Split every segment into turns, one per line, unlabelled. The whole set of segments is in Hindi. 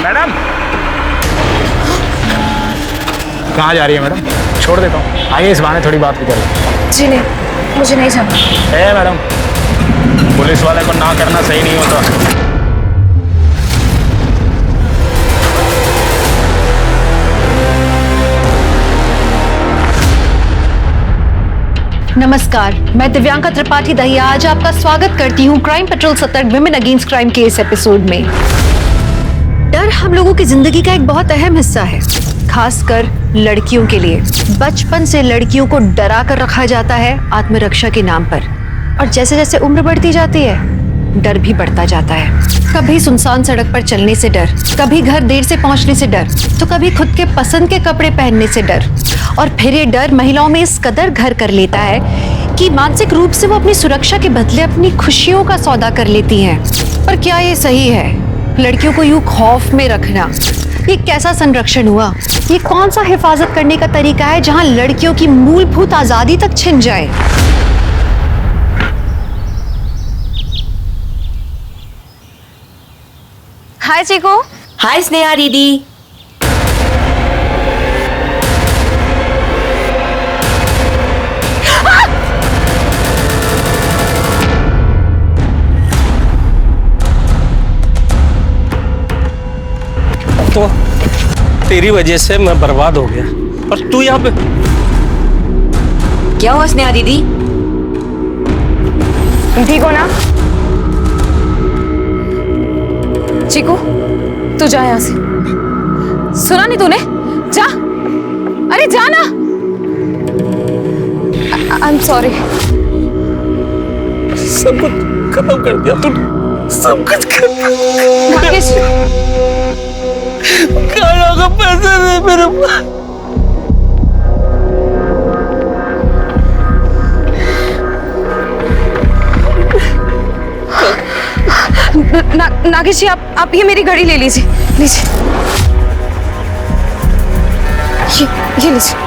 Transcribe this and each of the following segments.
मैडम कहाँ जा रही है मैडम? छोड़ देता हूँ, आइए इस बहाने थोड़ी बात भी कर लें।
जी नहीं, मुझे नहीं जाना।
है मैडम, पुलिस वाले को ना करना सही नहीं होता।
नमस्कार, मैं दिव्यांका त्रिपाठी दहिया आज आपका स्वागत करती हूँ क्राइम पेट्रोल सतर्क विमेन अगेंस्ट क्राइम के इस एपिसोड में। डर हम लोगों की जिंदगी का एक बहुत अहम हिस्सा है, खासकर लड़कियों के लिए। बचपन से लड़कियों को डरा कर रखा जाता है आत्मरक्षा के नाम पर, और जैसे जैसे उम्र बढ़ती जाती है डर भी बढ़ता जाता है। कभी सुनसान सड़क पर चलने से डर, कभी घर देर से पहुंचने से डर, तो कभी खुद के पसंद के कपड़े पहनने से डर। और फिर ये डर महिलाओं में इस कदर घर कर लेता है कि मानसिक रूप से वो अपनी सुरक्षा के बदले अपनी खुशियों का सौदा कर लेती हैं। पर क्या ये सही है? लड़कियों को यूं खौफ में रखना ये कैसा संरक्षण हुआ? ये कौन सा हिफाजत करने का तरीका है जहां लड़कियों की मूलभूत आजादी तक छिन जाए? हाय चिको।
हाय स्नेहा दीदी।
तो तेरी वजह से मैं बर्बाद हो गया और तू यहाँ पे।
क्या हुआ स्नेहा दीदी?
तुम ठीक हो ना? चीकू, तू जा यहाँ से। सुना नहीं तूने? जा, अरे जा ना। I am sorry.
सब कुछ खत्म कर दिया तूने, सब कुछ कर दिया।
राकेश,
खाना का पैसे दे मेरे पास।
नागेश जी, आप ये मेरी घड़ी ले लीजिए, लीजिए। ये लीजिए।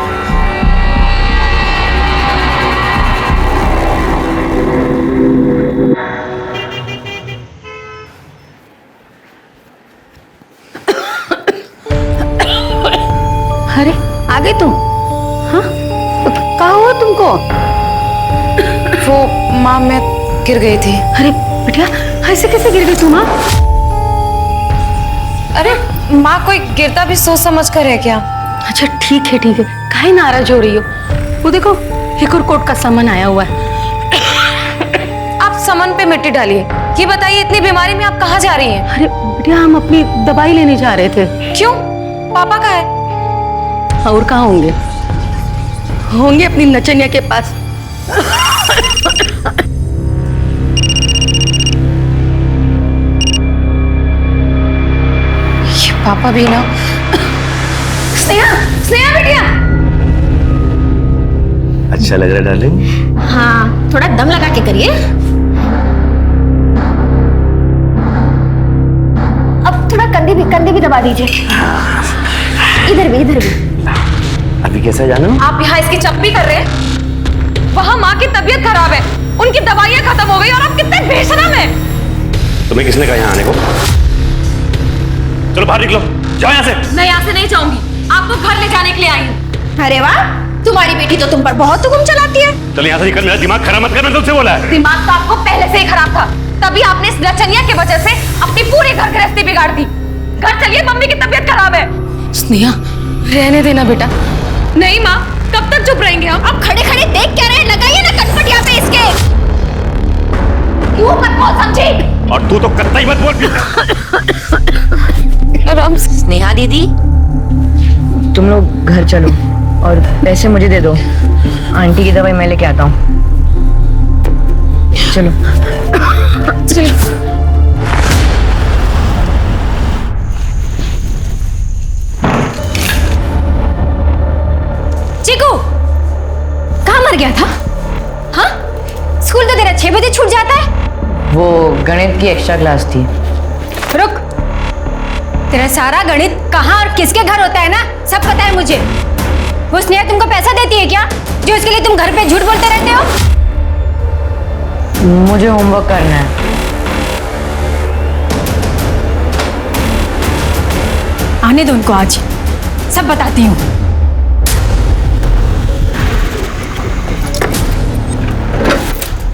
अरे आ गए तुम? हाँ, कहाँ हुआ तुमको?
वो माँ, मैं गिर गई थी।
अरे बिटिया, ऐसे कैसे गिर गई तुम? हाँ,
अरे माँ, कोई गिरता भी सोच समझ कर है क्या?
अच्छा ठीक है ठीक है, काहे नाराज हो रही हो? वो देखो एक और कोर्ट का सामान आया हुआ है।
आप सामान पे मिट्टी डालिए। ये बताइए, इतनी बीमारी में आप कहाँ जा रही हैं?
अरे बिटिया, हम अपनी दवाई लेने जा रहे थे।
क्यों? पापा कहाँ है?
और कहाँ होंगे? होंगे अपनी नचनिया के पास।
ये पापा भी ना। स्नेहा, स्नेहा बेटिया।
अच्छा लग रहा है डार्लिंग?
हाँ, थोड़ा दम लगा के करिए। अब थोड़ा कंधे भी दबा दीजिए। इधर भी।
अभी कैसा जानो?
आप यहाँ इसकी चप्पी कर रहे हैं? वहाँ माँ की तबीयत खराब है, उनकी दवाइयाँ खत्म हो गई और आप कितने बेशरम हैं।
तुम्हें किसने कहा यहाँ आने को? चलो बाहर निकलो, जाओ यहाँ से।
मैं यहाँ से नहीं जाऊंगी, आपको घर ले जाने के लिए आई हूँ।
अरे वाह, तुम्हारी बेटी तो तुम पर बहुत हुक्म चलाती है।
चल यहाँ से निकल, मेरा दिमाग खराब मत कर, मैंने तुमसे बोला है।
दिमाग तो आपको पहले से ही खराब था, तभी आपने इस लचनिया की वजह से अपनी पूरी घर गृहस्थी बिगाड़ दी। घर चलिए, मम्मी की तबीयत खराब है। स्नेहा, रहने देना बेटा। नहीं माँ, कब तक चुप रहेंगे हम?
अब खड़े खड़े देख क्या रहे? लगाइए ना कटपट यहाँ पे इसके।
क्यों मत बोल समझी?
और तू तो कत्ता ही मत बोल।
आराम से।
स्नेहा दीदी,
तुम लोग घर चलो और पैसे मुझे दे दो, आंटी की दवाई मैं लेके आता हूँ। चलो
चलो।
चिकू, कहाँ मर गया था? हाँ, स्कूल तो तेरा 6 बजे छूट जाता है।
वो गणित की एक्स्ट्रा क्लास थी।
रुक, तेरा सारा गणित कहाँ और किसके घर होता है ना, सब पता है मुझे। वो स्नेहा तुमको पैसा देती है क्या, जो इसके लिए तुम घर पे झूठ बोलते रहते हो?
मुझे होमवर्क करना है।
आने दो उनको, आज सब बताती हूँ।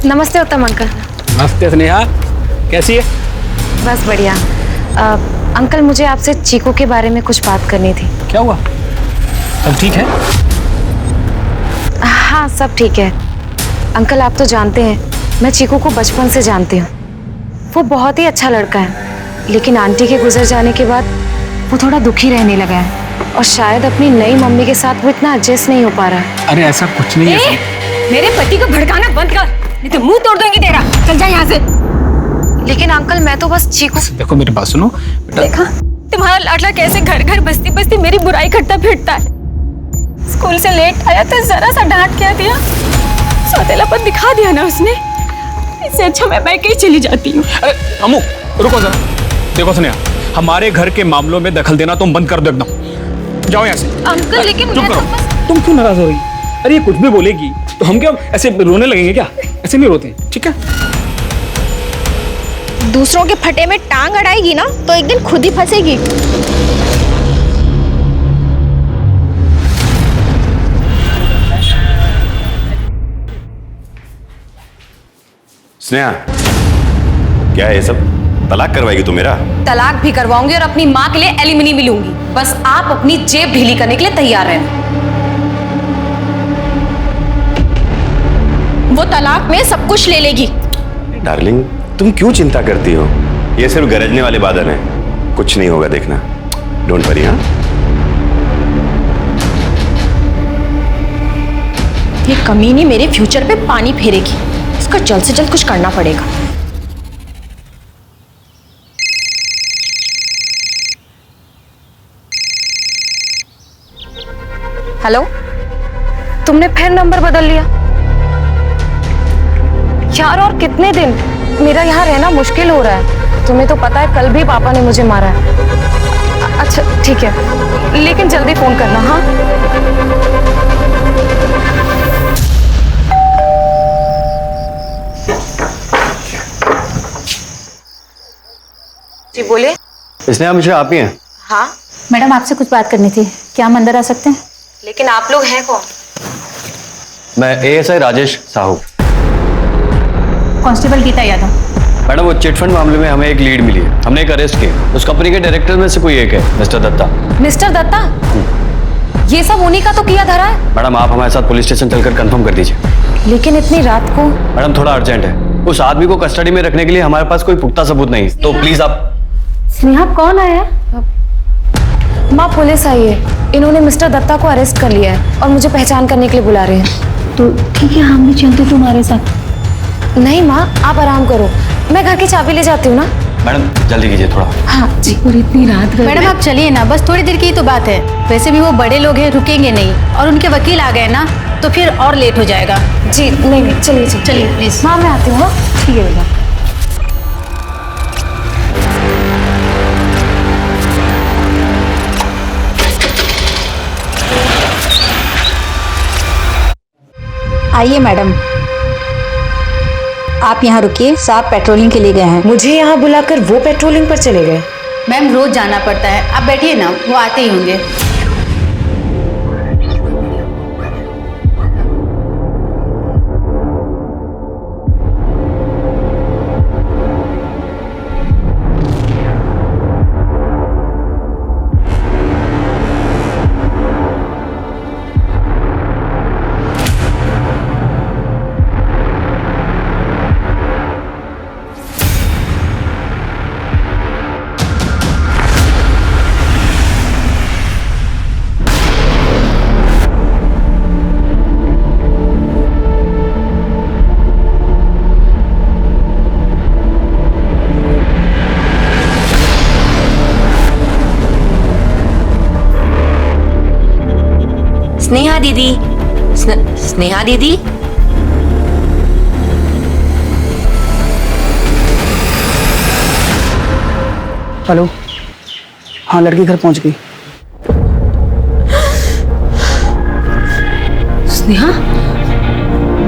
नमस्ते उत्तम अंकल।
नमस्ते स्नेहा, कैसी है?
बस बढ़िया। अंकल मुझे आपसे चीकू के बारे में कुछ बात करनी थी।
क्या हुआ? सब ठीक है?
हाँ सब ठीक है। अंकल आप तो जानते हैं मैं चीकू को बचपन से जानती हूँ। वो बहुत ही अच्छा लड़का है, लेकिन आंटी के गुजर जाने के बाद वो थोड़ा दुखी रहने लगा है और शायद अपनी नई मम्मी के साथ वो इतना एडजस्ट नहीं हो पा रहा है।
अरे ऐसा कुछ नहीं है।
मेरे पति को भड़काना बंद कर, नहीं तो मुंह तोड़ दूंगी तेरा। चल जा यहाँ से।
लेकिन अंकल मैं तो बस चीकू।
देखो मेरी बात सुनो बेटा।
देखा तुम्हारा लाडला कैसे घर घर बस्ती बस्ती मेरी बुराई करता फिरता है। स्कूल से लेट आया तो जरा सा डांट क्या दिया, सौतेलापन दिखा दिया ना उसने। इससे अच्छा मैं बैठ के ही चली जाती हूँ।
अरे अमू रुको जरा। देखो स्नेहा, हमारे घर के मामलों में दखल देना तुम बंद कर दो एकदम। जाओ यहाँ से।
अंकल लेकिन
चुप
मैं
करो।
तो बस-
तुम क्यों नाराज हो रही? अरे ये कुछ भी बोलेगी तो हम क्या ऐसे रोने लगेंगे क्या? ऐसे नहीं रोते, ठीक है?
दूसरों के फटे में टांग अड़ाएगी ना तो एक दिन खुद ही फंसेगी।
स्नेहा, क्या है ये सब? तलाक करवाएगी तू मेरा?
तलाक भी करवाऊंगी और अपनी माँ के लिए एलिमनी भी लूंगी। बस आप अपनी जेब ढीली करने के लिए तैयार रहना। वो तलाक में सब कुछ ले लेगी।
डार्लिंग, तुम क्यों चिंता करती हो? ये सिर्फ गरजने वाले बादल हैं, कुछ नहीं होगा, देखना। Don't worry. हाँ,
ये कमीनी मेरे फ्यूचर पे पानी फेरेगी, इसका जल्द से जल्द कुछ करना पड़ेगा।
हेलो, तुमने फिर नंबर बदल लिया यार? और कितने दिन? मेरा यहाँ रहना मुश्किल हो रहा है। तुम्हें तो पता है कल भी पापा ने मुझे मारा है। अच्छा ठीक है, लेकिन जल्दी फोन करना। हाँ जी बोलिए।
स्नेहा मुझे आप ही हैं?
हाँ
मैडम आपसे कुछ बात करनी थी, क्या हम अंदर आ सकते हैं?
लेकिन आप लोग हैं कौन?
मैं ASI Rajesh Sahu.
Constable Geeta Yadav.
Madam वो चिटफंड मामले में हमें एक लीड मिली है, हमने एक अरेस्ट किया। उस कंपनी के डायरेक्टर में से कोई एक है, मिस्टर दत्ता।
मिस्टर दत्ता, ये सब उन्हीं का तो किया धरा है।
मैडम आप हमारे साथ पुलिस स्टेशन चलकर कंफर्म कर दीजिए।
लेकिन इतनी रात को?
मैडम थोड़ा अर्जेंट है, उस आदमी को कस्टडी में रखने के लिए हमारे पास कोई पुख्ता सबूत नहीं, तो प्लीज आप।
स्नेहा कौन आया?
माँ पुलिस आई है, इन्होंने मिस्टर दत्ता को अरेस्ट कर लिया है और मुझे पहचान करने के लिए बुला रहे हैं।
तो ठीक है, हम भी चलते तुम्हारे साथ।
नहीं माँ आप आराम करो, मैं घर की चाबी ले जाती हूँ ना।
मैडम जल्दी कीजिए थोड़ा।
हाँ जी।
और इतनी रात गई। मैडम आप चलिए ना, बस थोड़ी देर की ही तो बात है। वैसे भी वो बड़े लोग हैं, रुकेंगे नहीं, और उनके वकील आ गए ना तो फिर और लेट हो जाएगा।
जी नहीं चलिए
चलिए प्लीज।
माँ मैं आती हूँ। हाँ
ठीक है बेटा। आइए मैडम, आप यहाँ रुकिए, साहब पेट्रोलिंग के लिए गए हैं।
मुझे यहाँ बुलाकर वो पेट्रोलिंग पर चले गए?
मैम रोज जाना पड़ता है, आप बैठिए ना, वो आते ही होंगे।
स्नेहा दीदी, स्नेहा दीदी।
हेलो, हाँ लड़की घर पहुंच गई।
स्नेहा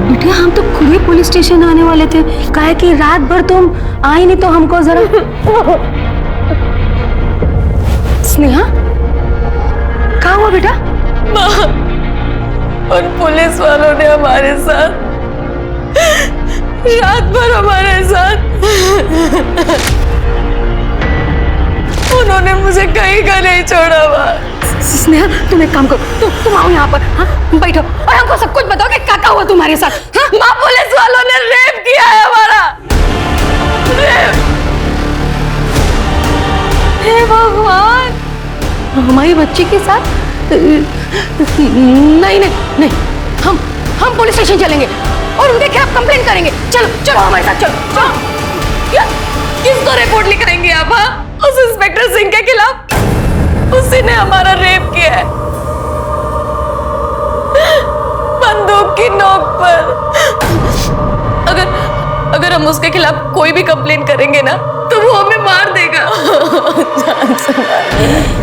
बेटा, हम तो खुद ही पुलिस स्टेशन आने वाले थे, कहा कि रात भर तुम आई नहीं तो हमको जरा।
स्नेहा
हुआ बेटा?
माँ, और पुलिस वालों ने हमारे साथ रात भर हमारे साथ उन्होंने मुझे कहीं का नहीं छोड़ा। माँ
स्नेहा, तुम एक काम करो, तुम आओ यहाँ पर, हाँ बैठो और हमको सब कुछ बताओ कि क्या हुआ तुम्हारे साथ। हाँ?
माँ, पुलिस वालों ने रेप किया है हमारा, रेप। हे भगवान,
हमारी बच्ची के साथ? नहीं नहीं नहीं, हम पुलिस स्टेशन चलेंगे और उनके खिलाफ कंप्लेंट करेंगे। चलो चलो हमारे साथ, चलो चलो।
किसको रिपोर्ट लिखाएंगे आप? हाँ, उस इंस्पेक्टर सिंह के खिलाफ, उसी ने हमारा रेप किया है बंदूक की नोक पर। अगर हम उसके खिलाफ कोई भी कंप्लेन करेंगे ना तो वो हमें मार देगा। जान से मार देगा।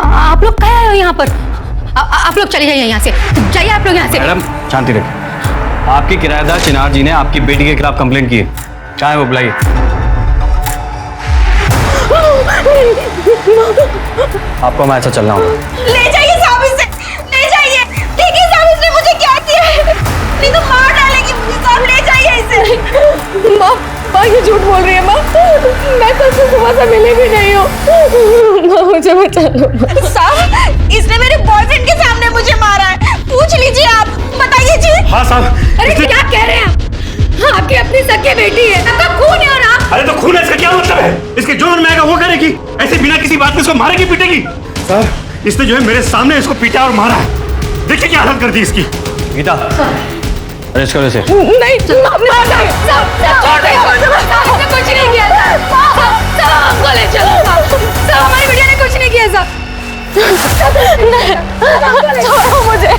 आप लोग क्या आए हो यहाँ पर? आप लोग चले जाइए यहाँ से, जाइए आप लोग यहाँ से।
मैडम शांति रखिए। आपके किराएदार चिनार जी ने आपकी बेटी के खिलाफ कंप्लेंट की है। क्या है वो, बुलाइए। आपको हमारे साथ चलना होगा।
ले जाइए साहब इसे, ले जाइए। देखिए साहब, इसने मुझे क्या किया है, नहीं तो मार डालेगी मुझे। साहब ले जाइए इसे। माँ, ये झूठ बोल रही है माँ, मैं कल से सुबह से मिली भी नहीं हूँ। माँ, मुझे बचा लो। साहब, इसने मेरे बॉयफ्रेंड के सामने मुझे मारा है, पूछ लीजिए आप, बताइए जी।
हाँ साहब।
अरे क्या कह रहे हैं आप? आपकी अपनी सगी बेटी है, आपका खून है और आप।
अरे तो खून है, इसका क्या मतलब है? इसके जो मन में आएगा वो करेगी, ऐसे बिना किसी बात में इसको मारेगी पीटेगी। सर, इसने जो है मेरे सामने इसको पीटा और मारा है। देखिए क्या हालत कर दी इसकी।
गीता, अरेस्ट करो इसे।
नहीं, कुछ नहीं किया साहब, हमको ले चलो साहब, हमारी बेटिया ने कुछ नहीं किया साहब। छोड़ो मुझे।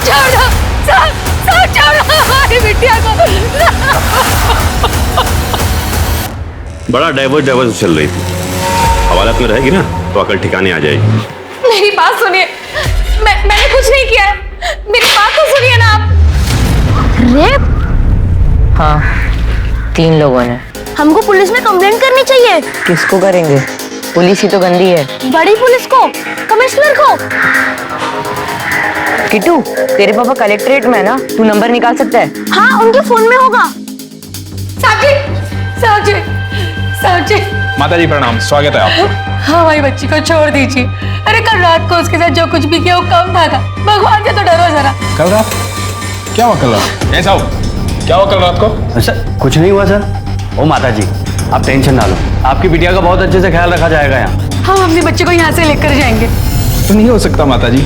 छोड़ो हमारी बिटिया को।
बड़ा डाइवर्स चल रही थी, हवालात में रहेगी ना तो अकल ठिकाने आ जाएगी।
मेरी बात सुनिए, मैंने कुछ नहीं किया है, मेरी बात तो सुनिए ना आप।
रेप? हाँ, 3 लोगों ने।
हमको पुलिस में कंप्लेंट करनी चाहिए।
किसको करेंगे? पुलिस ही तो गंदी है।
बड़ी पुलिस को, कमिश्नर को।
किट्टू, तेरे पापा कलेक्ट्रेट में है ना, तू नंबर निकाल सकता है?
हाँ, उनके फोन में होगा।
साहब जी।
माता जी प्रणाम, स्वागत है आपका।
हाँ, हमारी बच्ची को छोड़ दीजिए। अरे कल रात को उसके साथ जो कुछ भी किया वो कम था। भगवान से तो डरो जरा।
कल रात क्या हुआ? कल रात ऐसा हो क्या हुआ कल रात को?
सर कुछ नहीं हुआ सर। ओ माता जी, आप टेंशन ना लो, आपकी बिटिया का बहुत अच्छे से ख्याल रखा जाएगा यहाँ।
हम अपनी बच्ची को यहाँ से लेकर जाएंगे।
तो नहीं हो सकता माता जी,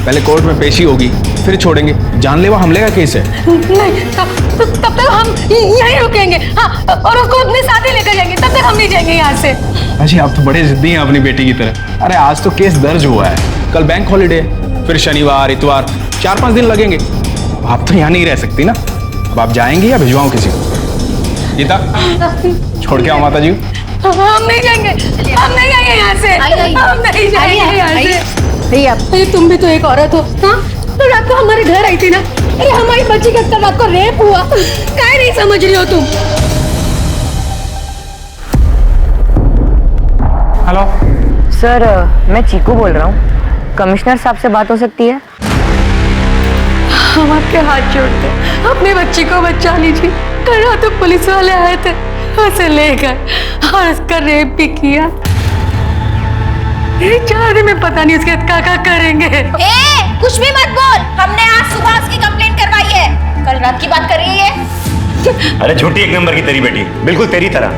पहले कोर्ट में पेशी होगी फिर छोड़ेंगे। जानलेवा हमले का केस है।
नहीं, तब तक हम यहीं रुकेंगे। हाँ, और उसको अपने साथ ही लेकर जाएंगे, तब तक हम नहीं जाएंगे यहाँ से।
अजी आप तो बड़े जिद्दी हैं अपनी बेटी की तरह। अरे आज तो केस दर्ज हुआ है, कल बैंक हॉलीडे है, फिर शनिवार इतवार 4-5 दिन लगेंगे। आप तो यहाँ नहीं रह सकती ना। अब आप जाएंगी या भिजवाऊं किसी को? गीता, छोड़ के आओ माता जी।
हम नहीं जाएंगे यहाँ से। हम नहीं जाएंगे यहाँ से।
अरे तुम भी तो एक औरत हो। हाँ, तो रात को हमारे घर आई थी ना। अरे हमारी बच्ची का कल रात को रेप हुआ, क्या नहीं समझ रही हो तुम?
हेलो
सर, मैं चीकू बोल रहा हूँ, कमिश्नर साहब से बात हो सकती है?
हम आपके हाथ जोड़ते, अपनी बच्ची को बचा लीजिए। कल रात तो पुलिस वाले आए थे, उसे ले गए और उसका रेप भी किया। ये 4 दिन में पता नहीं उसके क्या करेंगे।
कुछ भी मत बोल, हमने आज सुबह उसकी कंप्लेंट करवाई है। कल रात की बात कर रही है।
अरे झूठी एक नंबर की तेरी बेटी, बिल्कुल तेरी तरह।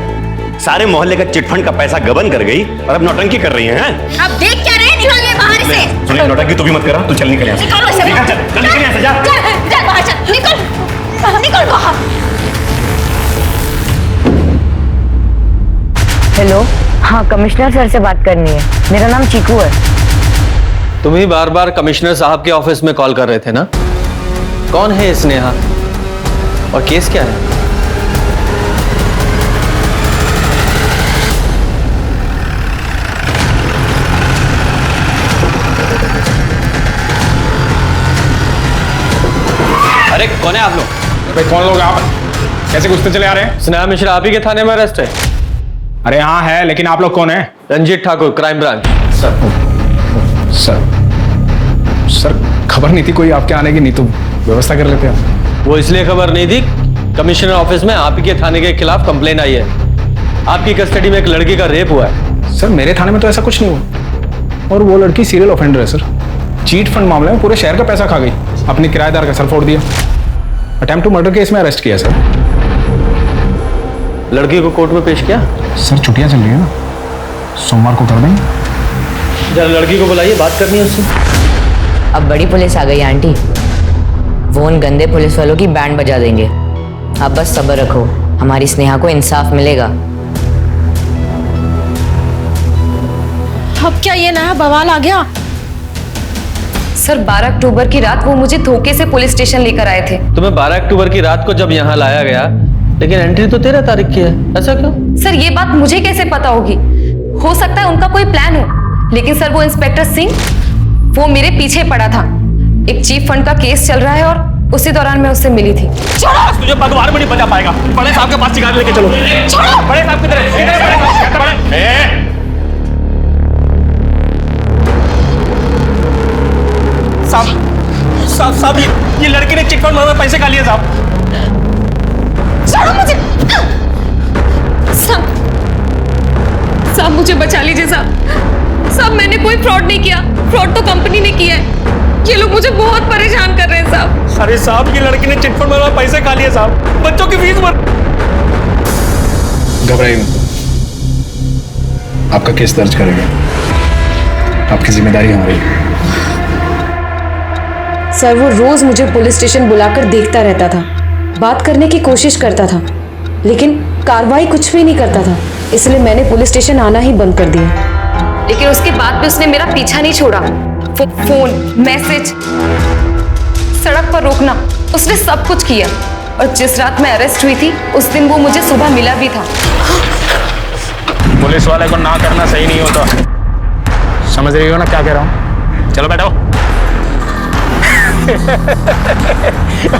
सारे मोहल्ले का चिटफंड का पैसा गबन कर गई और अब नौटंकी कर रही है।
अब देख क्या रहे, निकल गए बाहर से।
सुनिए, नौटंकी तू भी मत करा, तू चल निकल यहाँ से।
निकल
चल निकल यहाँ से, जा।
चल बाहर, चल निकल बाहर।
हेलो, हाँ कमिश्नर सर से बात करनी है। मेरा नाम चीकू है।
तुम ही बार बार कमिश्नर साहब के ऑफिस में कॉल कर रहे थे ना? कौन है स्नेहा और केस क्या है? अरे कौन है आप लोग?
भाई कौन लोग आप? कैसे घुसते चले आ रहे हैं?
स्नेहा मिश्रा आप ही के थाने में अरेस्ट है।
अरे हाँ है, लेकिन आप लोग कौन है?
Ranjit Thakur, crime branch.
Sir खबर नहीं थी कोई आपके आने की, नहीं तो व्यवस्था कर लेते आप।
वो इसलिए खबर नहीं थी, कमिश्नर ऑफिस में आप ही के थाने के खिलाफ कंप्लेन आई है। आपकी कस्टडी में एक लड़की का रेप हुआ है।
सर मेरे थाने में तो ऐसा कुछ नहीं हुआ, और वो लड़की सीरियल ऑफेंडर है सर। चीट फंड मामले में पूरे शहर का पैसा खा गई, अपनी किराएदार का सर फोड़ दिया। अटेम्प्ट टू मर्डर केस में अरेस्ट किया सर।
लड़की को कोर्ट में पेश किया?
सर छुट्टियां चल रही है ना, सोमवार को कर देंगे।
जरा लड़की को बुलाइए, बात करनी है उससे।
अब बड़ी पुलिस आ गई आंटी, वो उन गंदे पुलिस वालों की बैंड बजा देंगे। आप बस सब्र रखो, हमारी स्नेहा को इंसाफ मिलेगा।
अब क्या ये नया बवाल आ गया? सर 12 अक्टूबर की रात वो मुझे धोखे से पुलिस स्टेशन लेकर आए थे।
तुम्हें 12 अक्टूबर की रात को जब यहाँ लाया गया, लेकिन एंट्री तो 13 तारीख की है, ऐसा क्यों?
सर ये बात मुझे कैसे पता होगी? हो सकता है उनका कोई प्लान हो, लेकिन सर वो इंस्पेक्टर सिंह, वो मेरे पीछे पड़ा था। एक चीफ फंड का केस चल रहा है और उसी दौरान मैं उससे मिली थी।
तुझे पगवार में नहीं बचा पाएगा। बड़े साहब के पास शिकायत लेके चलो। बड़े साहब की तरह। साहब ये लड़की ने चिट फंड में पैसे खा लिए साहब।
छोड़ो मुझे। साहब मुझे बचा लीजिए साहब, मैंने कोई फ्रॉड नहीं किया, फ्रॉड तो कंपनी ने किया है। ये लोग मुझे बहुत परेशान कर रहे हैं साहब।
अरे साहब ये लड़की ने चिट फंड में पैसे खा लिए साहब, बच्चों की फीस भर।
घबराइए मत, आपका केस दर्ज करेंगे, आपकी जिम्मेदारी हमारी है।
सर वो रोज मुझे पुलिस स्टेशन बुलाकर देखता रहता था, बात करने की कोशिश करता था, लेकिन कार्रवाई कुछ भी नहीं करता था। इसलिए मैंने पुलिस स्टेशन आना ही बंद कर दिया। लेकिन उसके बाद भी उसने मेरा पीछा नहीं छोड़ा। फोन, मैसेज, सड़क पर रोकना, उसने सब कुछ किया। और जिस रात मैं अरेस्ट हुई थी, उस दिन वो मुझे सुबह मिला भी था।
पुलिस वाले को ना करना सही नहीं होता, समझ रही हो ना क्या कह रहा हूँ? चलो बैठो।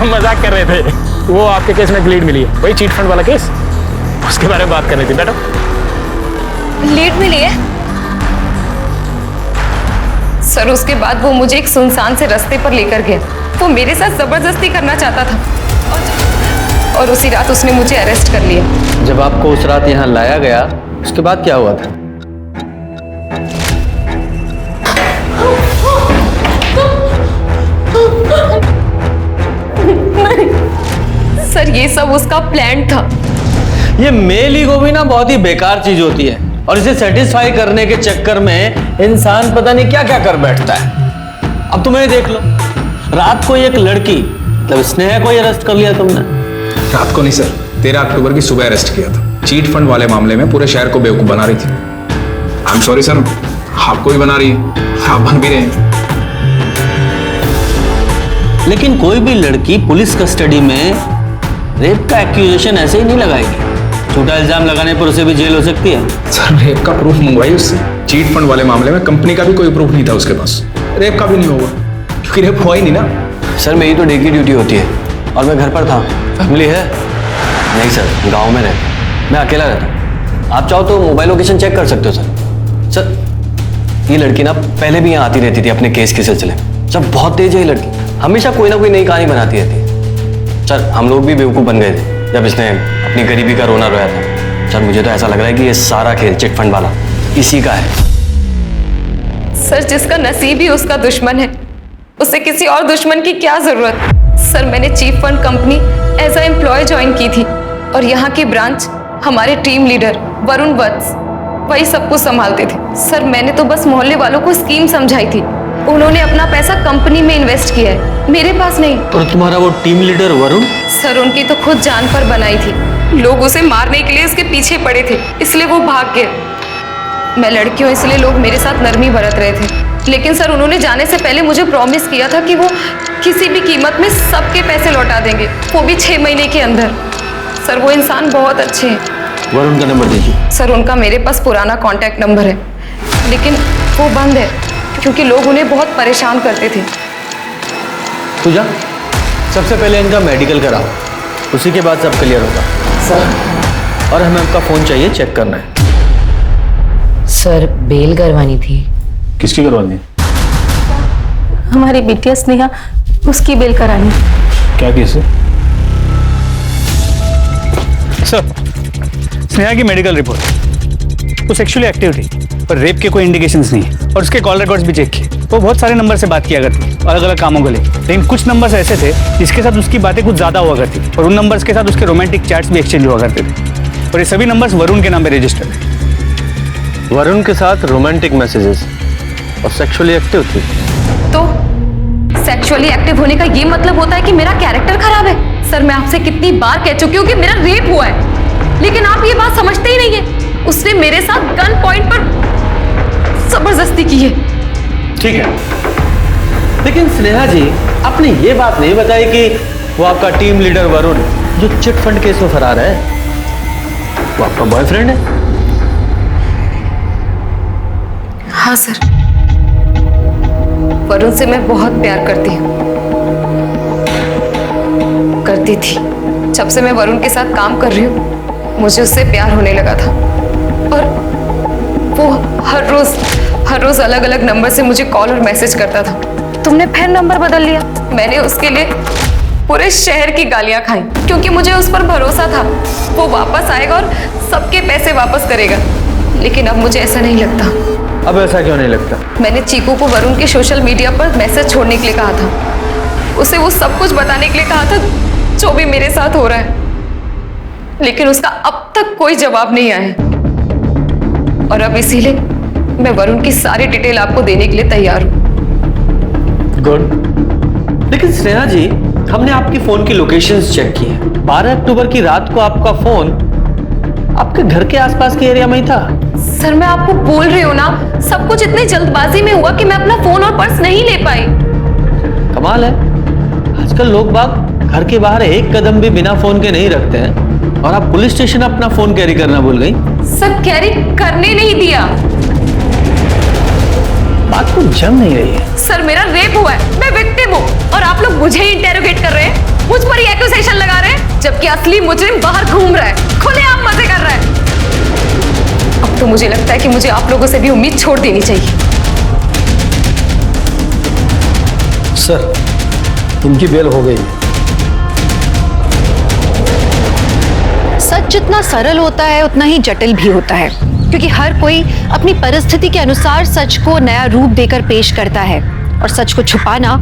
मजाक कर रहे थे। वो आपके केस में लीड मिली है, वही चीट फंड वाला केस, उसके बारे में बात करनी थी। बैठो।
लीड मिली है? सर उसके बाद वो मुझे एक सुनसान से रास्ते पर लेकर गया। वो मेरे साथ जबरदस्ती करना चाहता था और उसी रात उसने मुझे अरेस्ट कर लिया।
जब आपको उस रात यहाँ लाया गया, उसके बाद क्या हुआ था?
सर ये सब उसका प्लान था।
ये मेल ईगो भी ना बहुत ही बेकार चीज होती है, और इसे सेटिस्फाई करने के चक्कर में इंसान पता नहीं क्या क्या कर बैठता है। अब तुम्हें देख लो, रात को एक लड़की, मतलब स्नेहा को अरेस्ट कर लिया तुमने।
रात को नहीं सर, 13 अक्टूबर की सुबह अरेस्ट किया था। चीट फंड वाले मामले में पूरे शहर को बेवकूफ बना रही थी। आई एम सॉरी सर, आपको भी बना रही है, आप बन भी रहे हैं।
लेकिन कोई भी लड़की पुलिस कस्टडी में रेप का एक्यूजेशन ऐसे ही नहीं लगाएगी। झूठा इल्जाम लगाने पर उसे भी जेल हो सकती है।
सर रेप का प्रूफ मंगवाई उससे। चीट फंड वाले मामले में कंपनी का भी कोई प्रूफ नहीं था उसके पास, रेप का भी नहीं होगा, क्योंकि रेप हुआ ही नहीं ना।
सर मेरी तो डे की ड्यूटी होती है और मैं घर पर था। फैमिली है? नहीं सर, गांव में रहता, मैं अकेला रहता हूँ। आप चाहो तो मोबाइल लोकेशन चेक कर सकते हो सर। सर ये लड़की ना पहले भी यहाँ आती रहती थी अपने केस के सिलसिले में। सर बहुत तेज है ये लड़की, हमेशा कोई ना कोई नई कहानी बनाती रहती है। सर हम लोग भी बेवकूफ़ बन गए थे जब इसने अपनी गरीबी का रोना रोया था। सर मुझे तो ऐसा लग रहा है कि ये सारा खेल चिट फंड वाला इसी का है।
सर जिसका नसीब ही उसका दुश्मन है, उसे किसी और दुश्मन की क्या जरूरत? सर मैंने chief fund company as a employee join की थी और यहाँ की ब्रांच हमारे टीम लीडर वरुण वत्स वही सब कुछ संभालते थे। सर मैंने तो बस मोहल्ले वालों को स्कीम समझाई थी, उन्होंने अपना पैसा कंपनी में इन्वेस्ट किया है, मेरे पास नहीं।
और तुम्हारा वो टीम लीडर वरुण?
सर उनकी तो खुद जान पर बनाई थी, लोग उसे मारने के लिए उसके पीछे पड़े थे, इसलिए वो भाग गए। मैं लड़की हूँ इसलिए लोग मेरे साथ नरमी बरत रहे थे, लेकिन सर उन्होंने जाने से पहले मुझे प्रॉमिस किया था कि वो किसी भी कीमत में सबके पैसे लौटा देंगे, वो भी 6 महीने के अंदर। सर वो इंसान बहुत अच्छे हैं।
वरुण का नंबर दीजिए।
सर उनका मेरे पास पुराना कॉन्टैक्ट नंबर है, लेकिन वो बंद है क्योंकि लोग उन्हें बहुत परेशान करते थे।
तू जा, सबसे पहले इनका मेडिकल कराओ, उसी के बाद सब क्लियर होगा। सर, और हमें आपका फ़ोन चाहिए, चेक करना है।
सर बेल करवानी थी।
किसकी करवानी है?
हमारी बिटिया स्नेहा, उसकी बेल करानी।
क्या केस है?
सर, स्नेहा की मेडिकल रिपोर्ट, वो सेक्सुअली एक्टिव थी पर रेप के कोई इंडिकेशंस नहीं है, और उसके कॉल रिकॉर्ड्स भी चेक किए। वो बहुत सारे नंबर से बात किया करती, अलग अलग कामों को लेकर, लेकिन कुछ नंबर्स ऐसे थे जिसके साथ उसकी बातें कुछ ज्यादा हुआ करती, और उन नंबर्स के साथ उसके रोमांटिक चैट्स भी एक्सचेंज हुआ करते थे, और ये सभी नंबर्स वरुण के नाम पे रजिस्टर्ड है।
वरुण के साथ रोमांटिक मैसेजेस और सेक्सुअली एक्टिव थी।
तो सेक्सुअली एक्टिव होने का ये मतलब होता है कि मेरा कैरेक्टर खराब है? सर, मैं आपसे कितनी बार कह चुकी हूँ कि मेरा रेप हुआ है, लेकिन आप ये बात समझते ही नहीं है। उसने मेरे साथ गन पॉइंट पर जबरदस्ती की है।
ठीक है, लेकिन स्नेहा जी, आपने ये बात नहीं बताई कि वो आपका टीम लीडर वरुण, जो चिट फंड केस में फरार है, वो आपका बॉयफ्रेंड है।
हाँ सर, वरुण से मैं बहुत प्यार करती हूँ, करती थी। जब से मैं वरुण के साथ काम कर रही हूँ, मुझे उससे प्यार होने लगा था, और वो हर रोज अलग अलग नंबर से मुझे कॉल और मैसेज करता था। तुमने फिर नंबर बदल लिया? मैंने उसके लिए पूरे शहर की गालियां खाई, क्योंकि मुझे उस पर भरोसा था वो वापस आएगा और सबके पैसे वापस करेगा। लेकिन अब मुझे ऐसा नहीं लगता।
अब ऐसा क्यों नहीं लगता?
मैंने चीकू को वरुण के सोशल मीडिया पर मैसेज छोड़ने के लिए कहा था, उसे वो सब कुछ बताने के लिए कहा था जो भी मेरे साथ हो रहा है, लेकिन उसका अब तक कोई जवाब नहीं आया। और अब इसीलिए मैं वरुण की सारी डिटेल आपको देने के लिए तैयार हूं।
गुड। लेकिन स्नेहा जी, हमने आपकी फोन की लोकेशंस चेक की है। 12 अक्टूबर की रात को आपका फोन आपके घर के आसपास के एरिया में ही था।
सर, मैं आपको बोल रही हूँ ना, सब कुछ इतनी जल्दबाजी में हुआ कि मैं अपना फोन और पर्स नहीं ले पाई।
कमाल है, आजकल लोग बाग घर के बाहर एक कदम भी बिना फोन के नहीं रखते हैं, और आप पुलिस स्टेशन अपना फोन कैरी करना भूल गई।
सर, कैरी करने नहीं दिया।
बात को जम नहीं रही है।
सर, मेरा रेप हुआ है, मैं विक्टिम हूँ, और आप लोग मुझे ही इंटेरोगेट कर रहे हैं, मुझ पर ही एक्यूजेशन लगा रहे हैं, जबकि असली मुजरिम बाहर घूम रहा है, खुलेआम मजे कर रहा है। अब तो मुझे लगता है कि मुझे आप लोगों से भी उम्मीद छोड़ देनी चाहिए।
सर, इनकी बेल हो गई।
सच जितना सरल होता है उतना ही जटिल भी होता है, क्योंकि हर कोई अपनी परिस्थिति के अनुसार सच को नया रूप देकर पेश करता है, और सच को छुपाना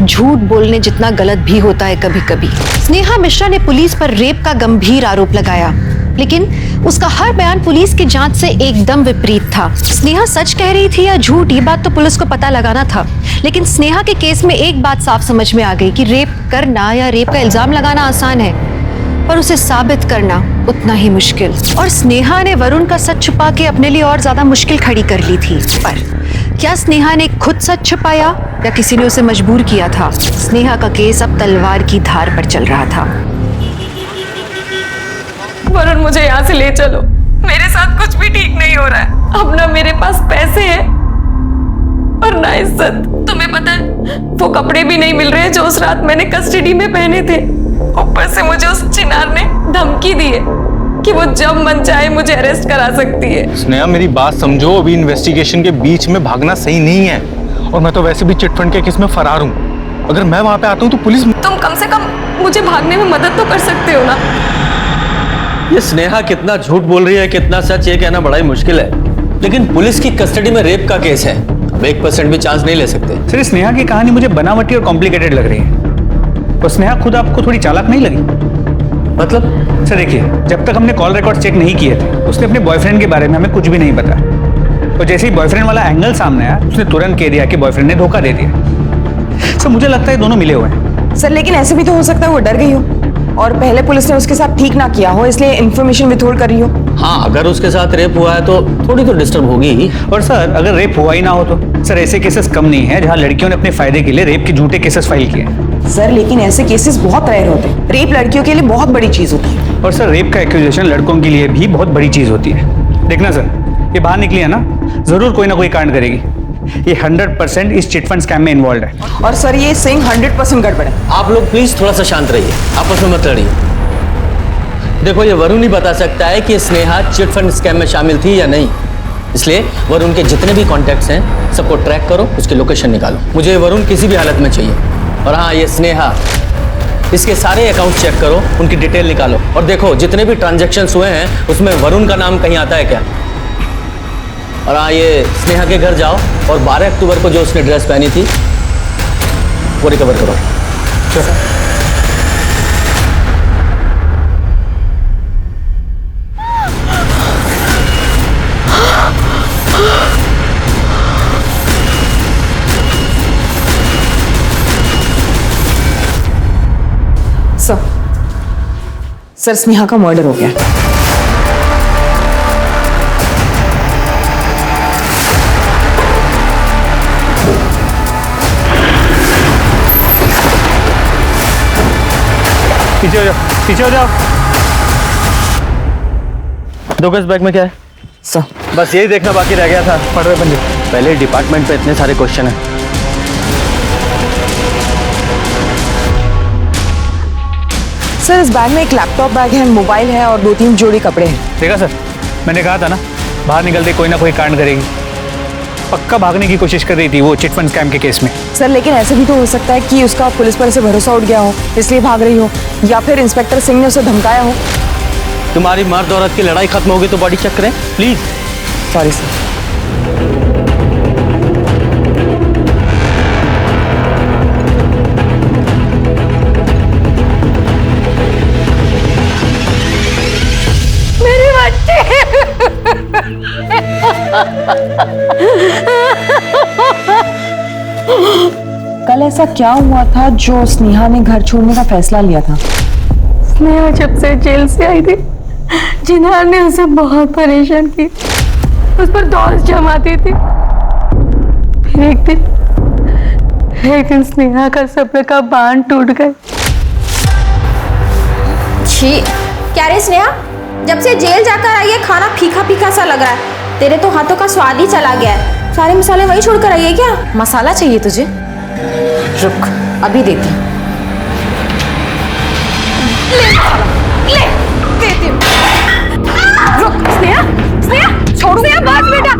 झूठ बोलने जितना गलत भी होता है कभी कभी। स्नेहा मिश्रा ने पुलिस पर रेप का गंभीर आरोप लगाया, लेकिन उसका हर बयान पुलिस की जांच से एकदम विपरीत था। स्नेहा सच कह रही थी या झूठ, ये बात तो पुलिस को पता लगाना था, लेकिन स्नेहा के केस में एक बात साफ समझ में आ गई कि रेप करना या रेप का इल्जाम लगाना आसान है, पर उसे साबित करना उतना ही मुश्किल। और स्नेहा ने वरुण का सच छुपा के अपने लिए और ज्यादा मुश्किल खड़ी कर ली थी। पर क्या स्नेहा ने खुद सच छुपाया या किसी ने उसे मजबूर किया था? स्नेहा का केस अब तलवार की धार पर चल रहा था।
वरुण, मुझे यहाँ से ले चलो, मेरे साथ कुछ भी ठीक नहीं हो रहा है। अब ना मेरे पास पैसे हैं और ना इज्जत। तुम्हें पता है, वो कपड़े भी नहीं मिल रहे हैं जो उस रात मैंने कस्टडी में पहने थे। ऊपर से मुझे उस चिनार ने धमकी दी है कि वो जब मन चाहे मुझे अरेस्ट करा सकती है।
स्नेहा, मेरी बात समझो, अभी इन्वेस्टिगेशन के बीच में भागना सही नहीं है, और मैं तो वैसे भी चिटफंड के केस में फरार हूँ। अगर मैं वहां पे आता हूँ तो पुलिस।
तुम कम से कम मुझे भागने में मदद तो कर सकते हो ना।
ये स्नेहा कितना झूठ बोल रही है, कितना सच, ये कहना बड़ा ही मुश्किल है। लेकिन पुलिस की कस्टडी में रेप का केस है, अब 1% भी चांस नहीं ले सकते।
सर, स्नेहा की कहानी मुझे बनावटी और कॉम्प्लिकेटेड लग रही है। और स्नेहा खुद आपको थोड़ी चालाक नहीं लगी?
मतलब?
सर देखिए, जब तक हमने कॉल रिकॉर्ड चेक नहीं किए थे, उसने अपने बॉयफ्रेंड के बारे में हमें कुछ भी नहीं बताया, और जैसे ही बॉयफ्रेंड वाला एंगल सामने आया, उसने तुरंत कह दिया कि बॉयफ्रेंड ने धोखा दे दिया। सर, मुझे लगता है दोनों मिले हुए हैं।
सर, लेकिन ऐसे भी तो हो सकता है वो डर गई हो और पहले पुलिस ने उसके साथ ठीक ना किया हो, इसलिए इन्फॉर्मेशन विथहोल्ड कर रही हो।
हाँ, अगर उसके साथ रेप हुआ है तो थोड़ी तो डिस्टर्ब होगी ही।
और सर, अगर रेप हुआ ही ना हो तो? सर, ऐसे केसेस कम नहीं है जहां लड़कियों ने अपने फायदे के लिए रेप के झूठे केसेस फाइल किए हैं।
सर, लेकिन ऐसे केसेस बहुत रेयर होते हैं। रेप लड़कियों के लिए बहुत बड़ी चीज होती है।
और सर, रेप का एक्यूजेशन लड़कों के लिए भी बहुत बड़ी चीज होती है। देखना सर, ये बाहर निकली है ना, जरूर कोई ना कोई कांड करेगी, ये 100% इस चिटफंड स्कैम में इन्वॉल्व है।
और सर ये सिंह 100% गड़बड़ है।
आप लोग प्लीज थोड़ा सा शांत रहिए, आपस में मत लड़िए। देखो ये वरुण ही बता सकता है कि स्नेहा चिटफंड स्कैम में शामिल थी या नहीं, इसलिए वरुण के जितने भी कॉन्टैक्ट्स हैं सबको ट्रैक करो, उसकी लोकेशन निकालो। मुझे वरुण किसी भी हालत में चाहिए। और हाँ, ये स्नेहा, इसके सारे अकाउंट चेक करो, उनकी डिटेल निकालो और देखो जितने भी ट्रांजैक्शंस हुए हैं उसमें वरुण का नाम कहीं आता है क्या। और हाँ, ये स्नेहा के घर जाओ और 12 अक्टूबर को जो उसने ड्रेस पहनी थी वो रिकवर करो।
सर स्नेहा का मर्डर हो गया।
पीछे हो जाओ, पीछे हो जाओ।
2 गज बैग में क्या है?
सर
बस यही देखना बाकी रह गया था।
पढ़ रहे बंदे।
पहले डिपार्टमेंट पे इतने सारे क्वेश्चन हैं।
सर इस बैग में एक लैपटॉप बैग है, मोबाइल है और 2-3 जोड़ी कपड़े हैं।
देखा सर, मैंने कहा था ना बाहर निकलते कोई ना कोई कांड करेगी। पक्का भागने की कोशिश कर रही थी वो चिटफंड स्कैम के केस में।
सर लेकिन ऐसे भी तो हो सकता है कि उसका पुलिस पर से भरोसा उठ गया हो इसलिए भाग रही हो, या फिर इंस्पेक्टर सिंह ने उसे धमकाया हो।
तुम्हारी मर्द औरत की लड़ाई खत्म होगी तो बॉडी चेक करें प्लीज।
Sorry sir.
मेरे बच्चे
कल ऐसा क्या हुआ था जो स्नेहा ने घर छोड़ने का फैसला लिया था?
स्नेहा जब से जेल से आई थी जिन्हार ने उसे बहुत परेशान की, उस पर दोष जमाती थी। फिर एक दिन स्नेहा का सब्र का बांध टूट गया।
छी, क्या रे स्नेहा, जब से जेल जाकर आई है खाना फीका फीका सा लग रहा है। तेरे तो हाथों का स्वाद ही चला गया है। सारे मसाले वही छोड़कर आई है क्या?
मसाला चाहिए तुझे? रुक, अभी देती हूँ। ले, देती हूँ। रुक, स्नेहा, स्नेहा, छोड़ो। स्नेहा, बस बेटा।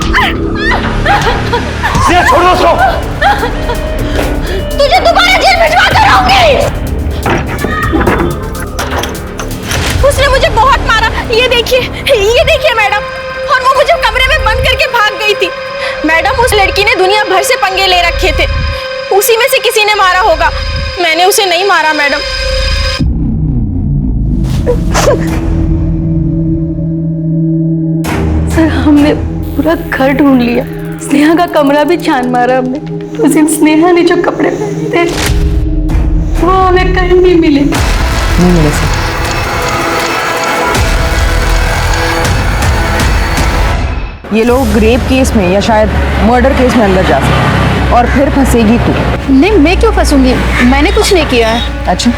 स्नेहा, छोड़ो उसको।
तुझे दोबारा जेल भिजवा कर आऊंगी। उसने मुझे बहुत मारा, ये देखिए मैडम। और वो मुझे कमरे में बंद करके भाग गई थी। मैडम, उस लड़की ने दुनिया भर से पंगे ले रखे थे, उसी में से किसी ने मारा होगा। मैंने उसे नहीं मारा मैडम।
सर हमने पूरा घर ढूंढ लिया, स्नेहा का कमरा भी छान मारा हमने। उस दिन स्नेहा ने जो कपड़े पहने थे वो हमें कहीं नहीं मिले।
नहीं मिले सर। ये लोग रेप केस में या शायद मर्डर केस में अंदर जा सकते और फिर फंसेगी तू।
नहीं, मैं क्यों फंसूंगी? मैंने कुछ नहीं किया है।
अच्छा,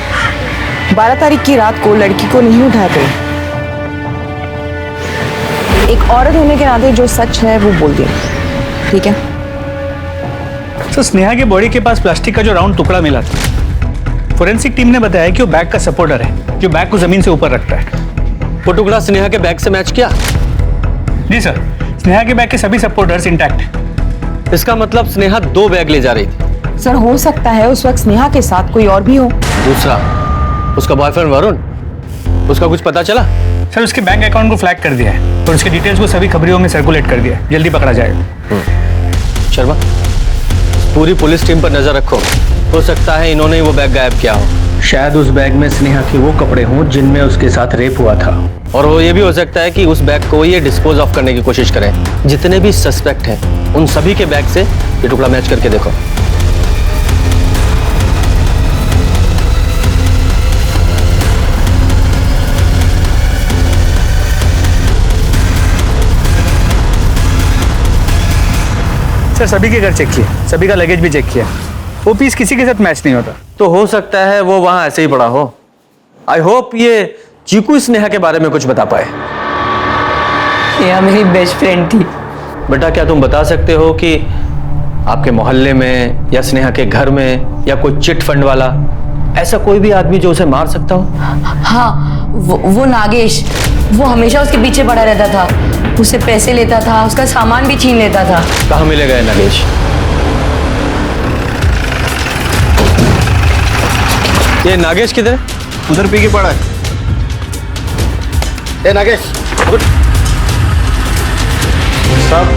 12 तारीख की रात को लड़की को नहीं उठाया थे। एक औरत होने के नाते जो सच है वो बोल दिया, ठीक है?
तो स्नेहा के बॉडी के पास प्लास्टिक का जो राउंड टुकड़ा मिला था, फोरेंसिक टीम ने बताया कि वो बैग का सपोर्टर है जो बैग को जमीन से ऊपर रखता है।
वो टुकड़ा स्नेहा के बैग से मैच किया?
जी सर, स्नेहा के बैग के सभी सपोर्टर्स इंटैक्ट हैं।
इसका मतलब स्नेहा 2 बैग ले जा रही थी।
सर हो सकता है उस वक्त स्नेहा के साथ कोई और भी हो।
दूसरा, उसका बॉयफ्रेंड वरुण, उसका कुछ पता चला?
सर उसके बैंक अकाउंट को फ्लैग कर दिया है और उसके डिटेल्स को सभी खबरियों में सर्कुलेट कर दिया है। जल्दी पकड़ा जाएगा।
शर्मा, पूरी पुलिस टीम पर नजर रखो, हो सकता है इन्होंने ही वो बैग गायब किया हो।
शायद उस बैग में स्नेहा के वो कपड़े हों जिनमें उसके साथ रेप हुआ था।
और वो ये भी हो सकता है कि उस बैग को ये डिस्पोज ऑफ करने की कोशिश करें। जितने भी सस्पेक्ट हैं उन सभी के बैग से ये टुकड़ा मैच करके देखो।
सर सभी के घर चेक किए, सभी का लगेज भी चेक किया, वो पीस किसी के साथ मैच नहीं होता।
तो हो सकता है वो वहां ऐसे ही पड़ा हो। आई होप ये चीकू स्नेहा के बारे में कुछ बता पाए।
स्नेहा मेरी बेस्ट फ्रेंड थी।
बेटा, क्या तुम बता सकते हो कि आपके मोहल्ले में या स्नेहा के घर में या कोई चिट फंड वाला, ऐसा कोई भी आदमी जो उसे मार सकता हो?
हाँ, वो नागेश, वो हमेशा उसके पीछे पड़ा रहता था, उससे पैसे लेता था, उसका सामान भी छीन लेता था।
कहाँ मिलेगा ये नागेश? ये नागेश किधर है?
उधर पी के पड़ा है।
ए नागेश, उठ।
साहब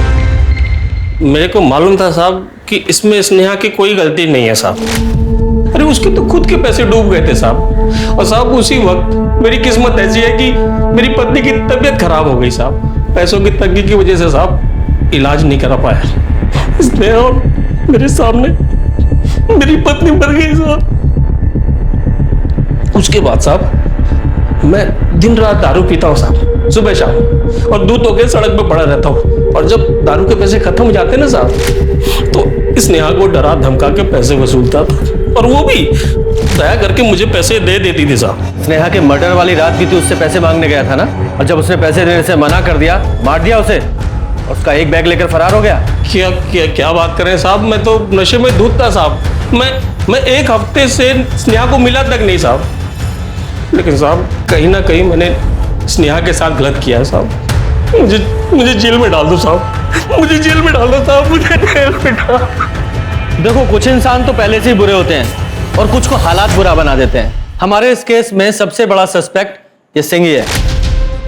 मेरे को मालूम था साहब कि इसमें स्नेहा की कोई गलती नहीं है साहब। अरे उसके तो खुद के पैसे डूब गए थे साहब। और साहब उसी वक्त मेरी किस्मत ऐसी है कि मेरी पत्नी की तबीयत खराब हो गई साहब। पैसों की तंगी की वजह से साहब इलाज नहीं करा पाया। स्नेहा मेरे सामने मेरी पत्नी मर गई साहब। उसके बाद साहब मैं दिन रात दारू पीता हूँ साहब, सुबह शाम, और दूध होके सड़क पे पड़ा रहता हूँ। और जब दारू के पैसे खत्म हो जाते ना साहब, तो स्नेहा को डरा धमका के पैसे वसूलता था, और वो भी दया करके मुझे पैसे दे देती थी साहब।
स्नेहा के मर्डर वाली रात भी तू उससे पैसे मांगने गया था ना, और जब उसने पैसे देने से मना कर दिया, मार दिया उसे, और उसका एक बैग लेकर फरार हो गया।
क्या बात करें साहब, मैं तो नशे में धुत था साहब। मैं एक हफ्ते से स्नेहा को मिला तक नहीं साहब। लेकिन साहब कहीं ना कहीं मैंने स्नेहा के साथ गलत किया है साहब। मुझे जेल में डाल दो साहब, मुझे जेल में डाल दो साहब, मुझे जेल में डाल।
देखो, कुछ इंसान तो पहले से ही बुरे होते हैं और कुछ को हालात बुरा बना देते हैं। हमारे इस केस में सबसे बड़ा सस्पेक्ट ये सिंह ही है।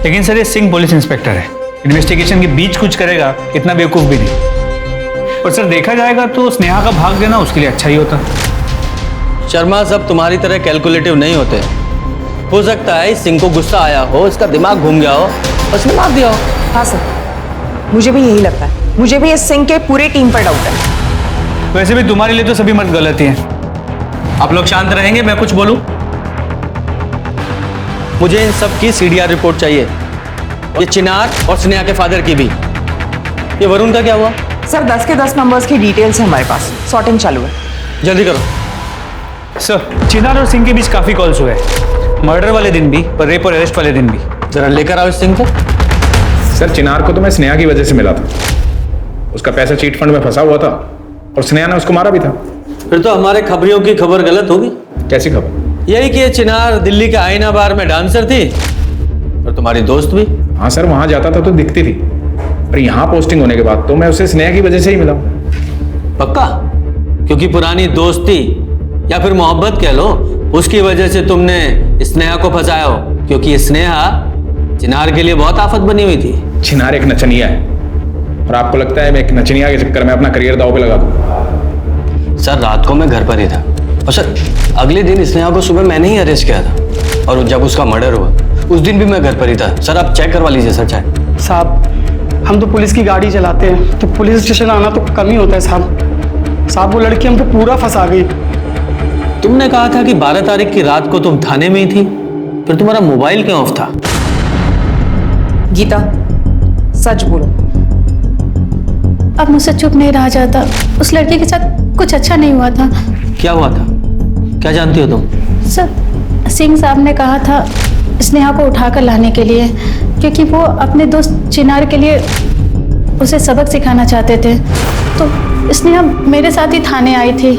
लेकिन सर ये सिंह पुलिस इंस्पेक्टर है, इन्वेस्टिगेशन के बीच कुछ करेगा, इतना बेवकूफ भी नहीं। और सर देखा जाएगा तो स्नेहा का भाग देना उसके लिए अच्छा ही होता।
शर्मा, सब तुम्हारी तरह कैलकुलेटिव नहीं होते। हो सकता है सिंह को गुस्सा आया हो, इसका दिमाग घूम गया हो, उसने मार दिया हो।
हाँ सर, मुझे भी यही लगता है। मुझे भी इस सिंह के पूरे टीम पर डाउट है।
वैसे भी तुम्हारे लिए तो सभी मर्द गलत ही हैं।
आप लोग शांत रहेंगे, मैं कुछ बोलूं? मुझे इन सब की सीडीआर रिपोर्ट चाहिए, ये चिनार और स्नेहा के फादर की भी। ये वरुण का क्या हुआ?
सर 10 के 10 नंबर्स की डिटेल्स है हमारे पास, सॉर्टिंग चालू है।
जल्दी करो।
सर चिनार और सिंह के बीच काफी कॉल्स हुए, मर्डर वाले दिन भी और रेप और अरेस्ट वाले दिन भी।
जरा लेकर आओ इस सिंह को।
सर चिनार को तो मैं स्नेहा की वजह से मिला था, उसका पैसा चीट फंड में फंसा हुआ था और स्नेहा ने उसको मारा भी था।
फिर तो हमारे खबरियों की खबर गलत होगी।
कैसी खबर?
यही कि ये चिनार दिल्ली के आईना बार में डांसर थी और तुम्हारी दोस्त भी।
हाँ सर, वहां जाता था तो दिखती थी, पर यहाँ पोस्टिंग होने के बाद तो मैं उसे स्नेहा की वजह से ही मिला।
पक्का? क्योंकि पुरानी दोस्ती या फिर मोहब्बत कह लो, उसकी वजह से तुमने स्नेहा को फंसाया हो? क्योंकि स्नेहा चिनार के लिए बहुत आफत बनी हुई थी।
चिनार एक नचनिया है और आपको लगता है मैं एक नचनिया के चक्कर में अपना करियर दांव पे लगा दूं?
सर रात को मैं घर पर ही था, और सर अगले दिन स्नेहा को सुबह मैंने ही अरेस्ट किया था, और जब उसका मर्डर हुआ उस दिन भी मैं घर पर ही था। सर आप चेक करवा लीजिए सर चाहे।
साहब हम तो पुलिस की गाड़ी चलाते हैं, तो पुलिस स्टेशन आना तो कम ही होता है साहब। वो लड़की हमको पूरा फंसा गई।
तुमने कहा था कि 12 तारीख की रात को तुम थाने में ही थी, फिर तुम्हारा मोबाइल क्यों ऑफ था?
गीता सच बोलो।
अब मुझसे चुप नहीं रहा जाता। उस लड़के के साथ कुछ अच्छा नहीं हुआ था।
क्या हुआ था? क्या जानती हो तुम?
सर सिंह साहब ने कहा था स्नेहा को उठाकर लाने के लिए, क्योंकि वो अपने दोस्त चिनार के लिए उसे सबक सिखाना चाहते थे। तो स्नेहा मेरे साथ ही थाने आई थी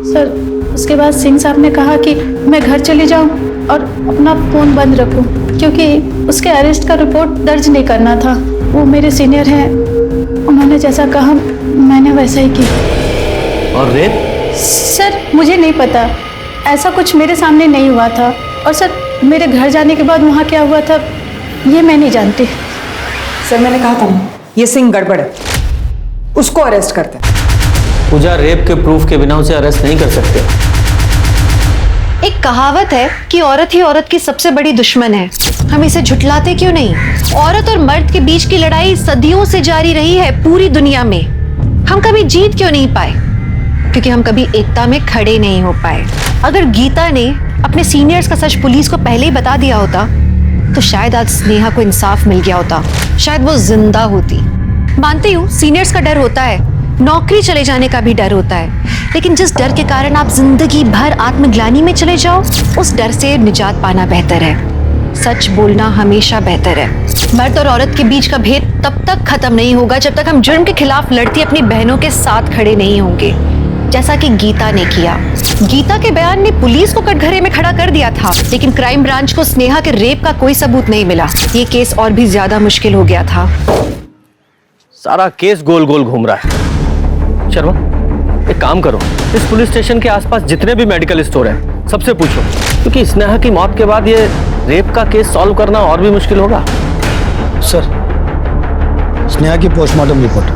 सर। उसके बाद सिंह साहब ने कहा कि मैं घर चली जाऊं और अपना फ़ोन बंद रखूं, क्योंकि उसके अरेस्ट का रिपोर्ट दर्ज नहीं करना था। वो मेरे सीनियर हैं, उन्होंने जैसा कहा मैंने वैसा ही किया।
और रेप?
सर मुझे नहीं पता, ऐसा कुछ मेरे सामने नहीं हुआ था। और सर मेरे घर जाने के बाद वहाँ क्या हुआ था ये मैं नहीं जानती।
सर मैंने कहा था ना, ये सिंह गड़बड़ है, उसको अरेस्ट करते हैं।
पूजा, रेप के प्रूफ के बिना उसे अरेस्ट नहीं कर सकते।
एक कहावत है कि औरत ही औरत की सबसे बड़ी दुश्मन है। हम इसे झुठलाते क्यों नहीं? औरत और मर्द के बीच की लड़ाई सदियों से जारी रही है पूरी दुनिया में। हम कभी जीत क्यों नहीं पाए? क्योंकि हम कभी एकता में खड़े नहीं हो पाए। अगर गीता ने अपने सीनियर्स का सच पुलिस को पहले ही बता दिया होता तो शायद आज स्नेहा को इंसाफ मिल गया होता, शायद वो जिंदा होती। मानती हूँ सीनियर्स का डर होता है, नौकरी चले जाने का भी डर होता है, लेकिन जिस डर के कारण आप जिंदगी भर आत्मग्लानि में चले जाओ, उस डर से निजात पाना बेहतर है। सच बोलना हमेशा बेहतर है। मर्द और औरत के बीच का भेद तब तक खत्म नहीं होगा जब तक हम जुर्म के खिलाफ लड़ती अपनी बहनों के साथ खड़े नहीं होंगे, जैसा कि गीता ने किया। गीता के बयान ने पुलिस को कटघरे में खड़ा कर दिया था, लेकिन क्राइम ब्रांच को स्नेहा के रेप का कोई सबूत नहीं मिला। ये केस और भी ज्यादा मुश्किल हो गया था।
सारा केस गोल गोल घूम रहा है। शर्मा, एक काम करो, इस पुलिस स्टेशन के आसपास जितने भी मेडिकल स्टोर हैं सबसे पूछो, क्योंकि स्नेहा की मौत के बाद ये रेप का केस सॉल्व करना और भी मुश्किल होगा।
सर, स्नेहा की पोस्टमार्टम रिपोर्ट।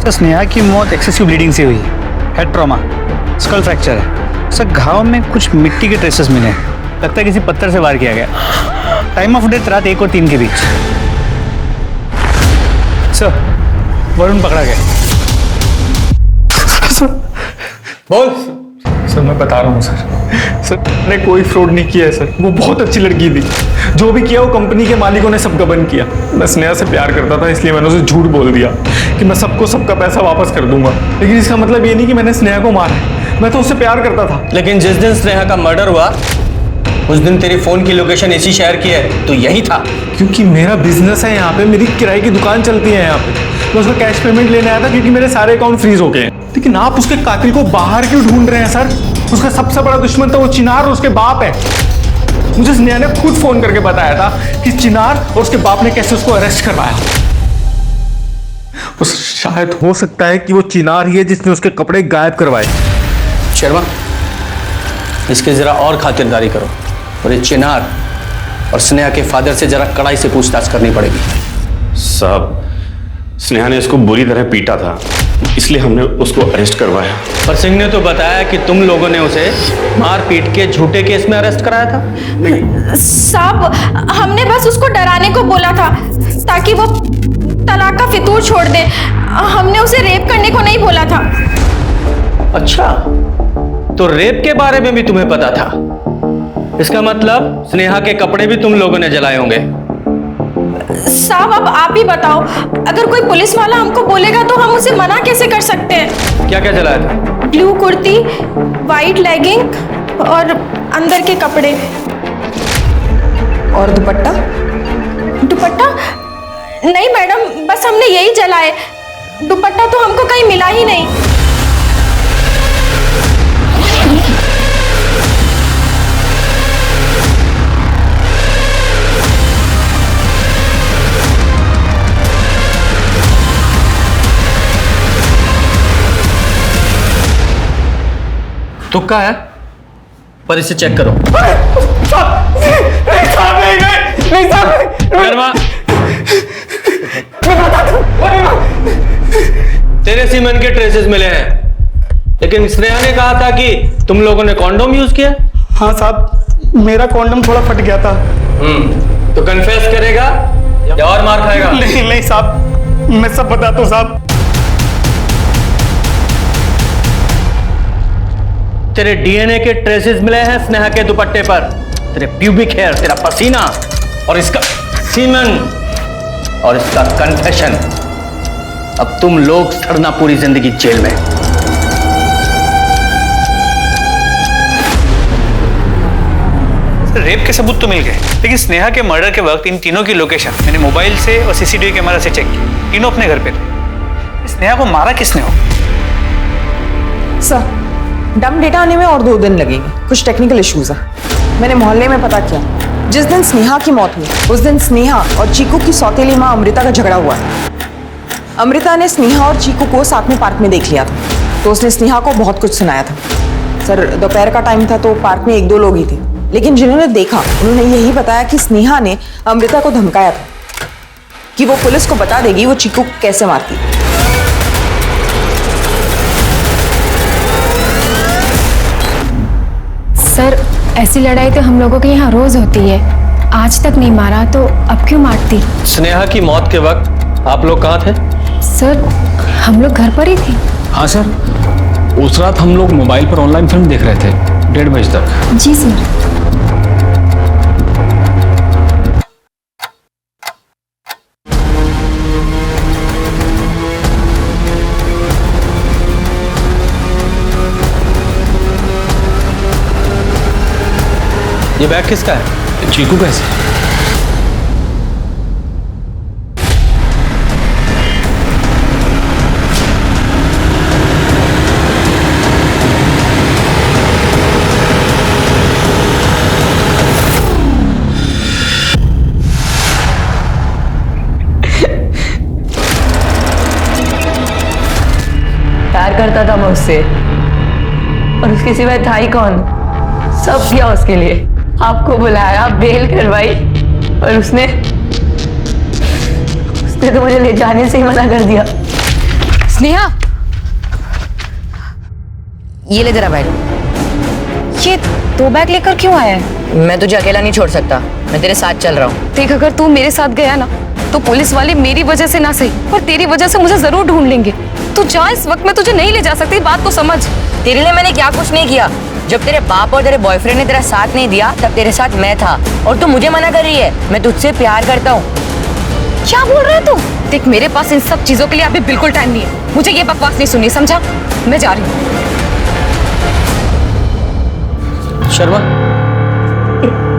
सर, स्नेहा की मौत एक्सेसिव ब्लीडिंग से हुई है। हेड ट्रॉमा, स्कल फ्रैक्चर है। सर, घाव में कुछ मिट्टी के ट्रेसेस मिले हैं। लगता है किसी पत्थर से वार किया गया। टाइम ऑफ डेथ रात 1 और 3 के बीच। सर, वरुण पकड़ा गया।
बोल। सर, मैं बता रहा हूँ सर, मैंने कोई फ्रॉड नहीं किया है सर। वो बहुत अच्छी लड़की थी। जो भी किया वो कंपनी के मालिकों ने सब गबन किया। मैं स्नेहा से प्यार करता था, इसलिए मैंने उसे झूठ बोल दिया कि मैं सबको सबका पैसा वापस कर दूंगा। लेकिन इसका मतलब ये नहीं कि मैंने स्नेहा को मारा है, मैं तो उससे प्यार करता था।
लेकिन जिस दिन स्नेहा का मर्डर हुआ उस दिन तेरी फोन की लोकेशन इसी शहर की है, तो यही था।
क्योंकि मेरा बिजनेस है यहाँ पे, मेरी किराए की दुकान चलती है यहाँ पे। मैं उसका कैश पेमेंट लेने आया था क्योंकि मेरे सारे अकाउंट फ्रीज हो गए हैं। लेकिन आप उसके कातिल को बाहर क्यों ढूंढ रहे हैं सर? उसका सबसे बड़ा दुश्मन तो वो चिनार और उसके बाप है। मुझे स्नेहा ने खुद फोन करके बताया था कि चिनार और उसके बाप ने कैसे उसको अरेस्ट करवाया। तो शायद हो सकता है कि वो चिनार ही है जिसने उसके कपड़े गायब करवाए।
शर्मा, इसके जरा और खातिरदारी करो और ये चिनार और स्नेहा के फादर से जरा कड़ाई से पूछताछ करनी पड़ेगी।
साहब, स्नेहा ने इसको बुरी तरह पीटा था, इसलिए हमने उसको अरेस्ट करवाया।
पर सिंह ने तो बताया कि तुम लोगों ने उसे मार पीट के झूठे केस में अरेस्ट कराया था।
साहब, हमने बस उसको डराने को बोला था ताकि वो तलाक का फितूर छोड़ दे। हमने उसे रेप करने को नहीं बोला था।
अच्छा, तो रेप के बारे में भी तुम्हें पता था? इसका मतलब स्नेहा के कपड़े भी तुम लोगों ने जलाए होंगे।
साहब, अब आप ही बताओ, अगर कोई पुलिस वाला हमको बोलेगा तो हम उसे मना कैसे कर सकते हैं?
क्या क्या जलाया था?
ब्लू कुर्ती, वाइट लेगिंग और अंदर के कपड़े।
और दुपट्टा?
दुपट्टा? नहीं मैडम, बस हमने यही जलाए। दुपट्टा तो हमको कहीं मिला ही नहीं।
तुक्का है, पर इसे चेक करो। तेरे सीमेंट के ट्रेसेस मिले हैं, लेकिन स्नेहा ने कहा था कि तुम लोगों ने कॉन्डोम यूज किया।
हाँ साहब, मेरा कॉन्डोम थोड़ा फट गया था।
तो कन्फेस करेगा या और मार खाएगा?
नहीं साहब, मैं सब बताता हूँ साहब।
तेरे डीएनए के ट्रेसेस मिले हैं स्नेहा के दुपट्टे पर, तेरे प्यूबिक हेयर, तेरा पसीना और इसका सीमन और इसका कन्फेशन। अब तुम लोग सड़ना पूरी जिंदगी जेल में।
रेप के सबूत तो मिल गए, लेकिन स्नेहा के मर्डर के वक्त इन तीनों की लोकेशन मैंने मोबाइल से और सीसीटीवी कैमरा से चेक की। तीनों अपने घर पे थे। स्नेहा को मारा किसने हो?
सर, डम डेटा आने में और 2 दिन लगेंगे, कुछ टेक्निकल इश्यूज है। मैंने मोहल्ले में पता किया, जिस दिन स्नेहा की मौत हुई उस दिन स्नेहा और चीकू की सौतेली माँ अमृता का झगड़ा हुआ है। अमृता ने स्नेहा और चीकू को साथ में पार्क में देख लिया था, तो उसने स्नेहा को बहुत कुछ सुनाया था। सर, दोपहर का टाइम था तो पार्क में 1-2 लोग ही थे, लेकिन जिन्होंने देखा उन्होंने यही बताया कि स्नेहा ने अमृता को धमकाया था कि वो पुलिस को बता देगी वो चीकू को कैसे मारती।
सर, ऐसी लड़ाई तो हम लोगों के यहाँ रोज होती है। आज तक नहीं मारा तो अब क्यों मारती?
स्नेहा की मौत के वक्त आप लोग कहाँ थे?
सर, हम लोग घर पर ही थे।
हाँ सर, उस रात हम लोग मोबाइल पर ऑनलाइन फिल्म देख रहे थे 1:30 बजे तक।
जी सर।
ये बैग किसका है?
चीकू कैसे?
प्यार करता था मैं उससे, और उसके सिवाय था ही कौन? सब किया उसके लिए, आपको बुलाया, बेल करवाई, और उसने तो मुझे ले जाने से ही मना कर दिया।
स्नेहा,
ये ले तेरा बैग।
ये 2 बैग लेकर क्यों आया है?
मैं तुझे अकेला नहीं छोड़ सकता, मैं तेरे साथ चल रहा हूँ।
देख, अगर तू मेरे साथ गया ना तो पुलिस वाले मेरी वजह से ना सही पर तेरी वजह से मुझे जरूर ढूंढ लेंगे। तू जा, इस वक्त मैं तुझे नहीं ले जा सकती, बात तो समझ।
तेरे लिए मैंने क्या कुछ नहीं किया। जब तेरे बाप और तेरे बॉयफ्रेंड ने तेरा साथ नहीं दिया तब तेरे साथ मैं था, और तू मुझे मना कर रही है। मैं तुझसे प्यार करता हूँ।
क्या बोल रहे तू? देख, मेरे पास इन सब चीजों के लिए अभी बिल्कुल टाइम नहीं है। मुझे ये बकवास नहीं सुननी, समझा? मैं जा रही हूँ।
शर्मा,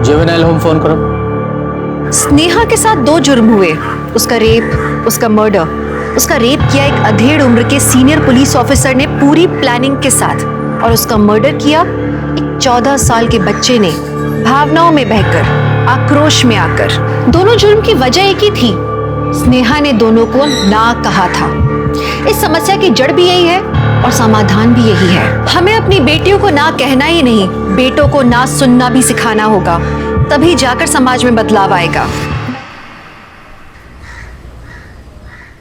जुवेनाइल होम फोन करो।
स्नेहा के साथ 2 जुर्म हुए, उसका रेप, उसका मर्डर। उसका रेप किया एक अधेड़ उम्र के सीनियर पुलिस ऑफिसर ने पूरी प्लानिंग के साथ, और उसका मर्डर किया एक 14 साल के बच्चे ने, भावनाओं में बहकर, आक्रोश में आकर। दोनों जुर्म की वजह एक ही थी, स्नेहा ने दोनों को ना कहा था। इस समस्या की जड़ भी यही है और समाधान भी यही है। हमें अपनी बेटियों को ना कहना ही नहीं, बेटों को ना सुनना भी सिखाना होगा, तभी जाकर समाज में बदलाव आएगा।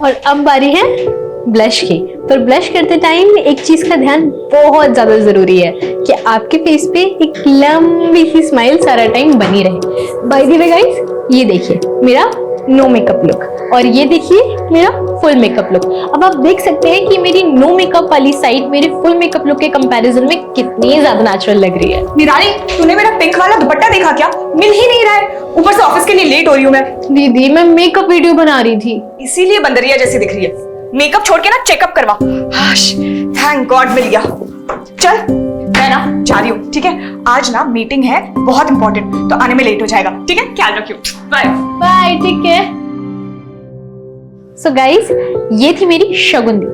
और अब बारी है ब्लश की। पर ब्लश करते टाइम एक चीज का ध्यान बहुत ज्यादा जरूरी है कि आपके फेस पे एक लंबी सी स्माइल सारा टाइम बनी रहे। बाय द वे गाइस, ये देखिए मेरा नो मेकअप लुक, और ये देखिए मेरा फुल मेकअप लुक। अब आप देख सकते हैं कि मेरी नो मेकअप वाली साइड मेरे फुल मेकअप लुक के कंपैरिजन में कितनी ज्यादा नेचुरल लग रही है।
निराली, तूने मेरा पिंक वाला दुपट्टा देखा क्या? मिल ही नहीं रहा है, ऊपर से ऑफिस के लिए लेट हो रही हूँ मैं।
दीदी, मैं मेकअप वीडियो बना रही थी,
इसीलिए बंदरिया जैसी दिख रही है। मेकअप छोड़ के ना चेकअप करवा। थैंक गॉड मिल गया। चल, मैं ना जा रही हूँ, ठीक है? आज ना मीटिंग है बहुत इंपॉर्टेंट, तो आने में लेट हो जाएगा, ठीक है? ख्याल रखियो। Bye
bye. ठीक है। सो गाइस, ये थी मेरी शगुन दी।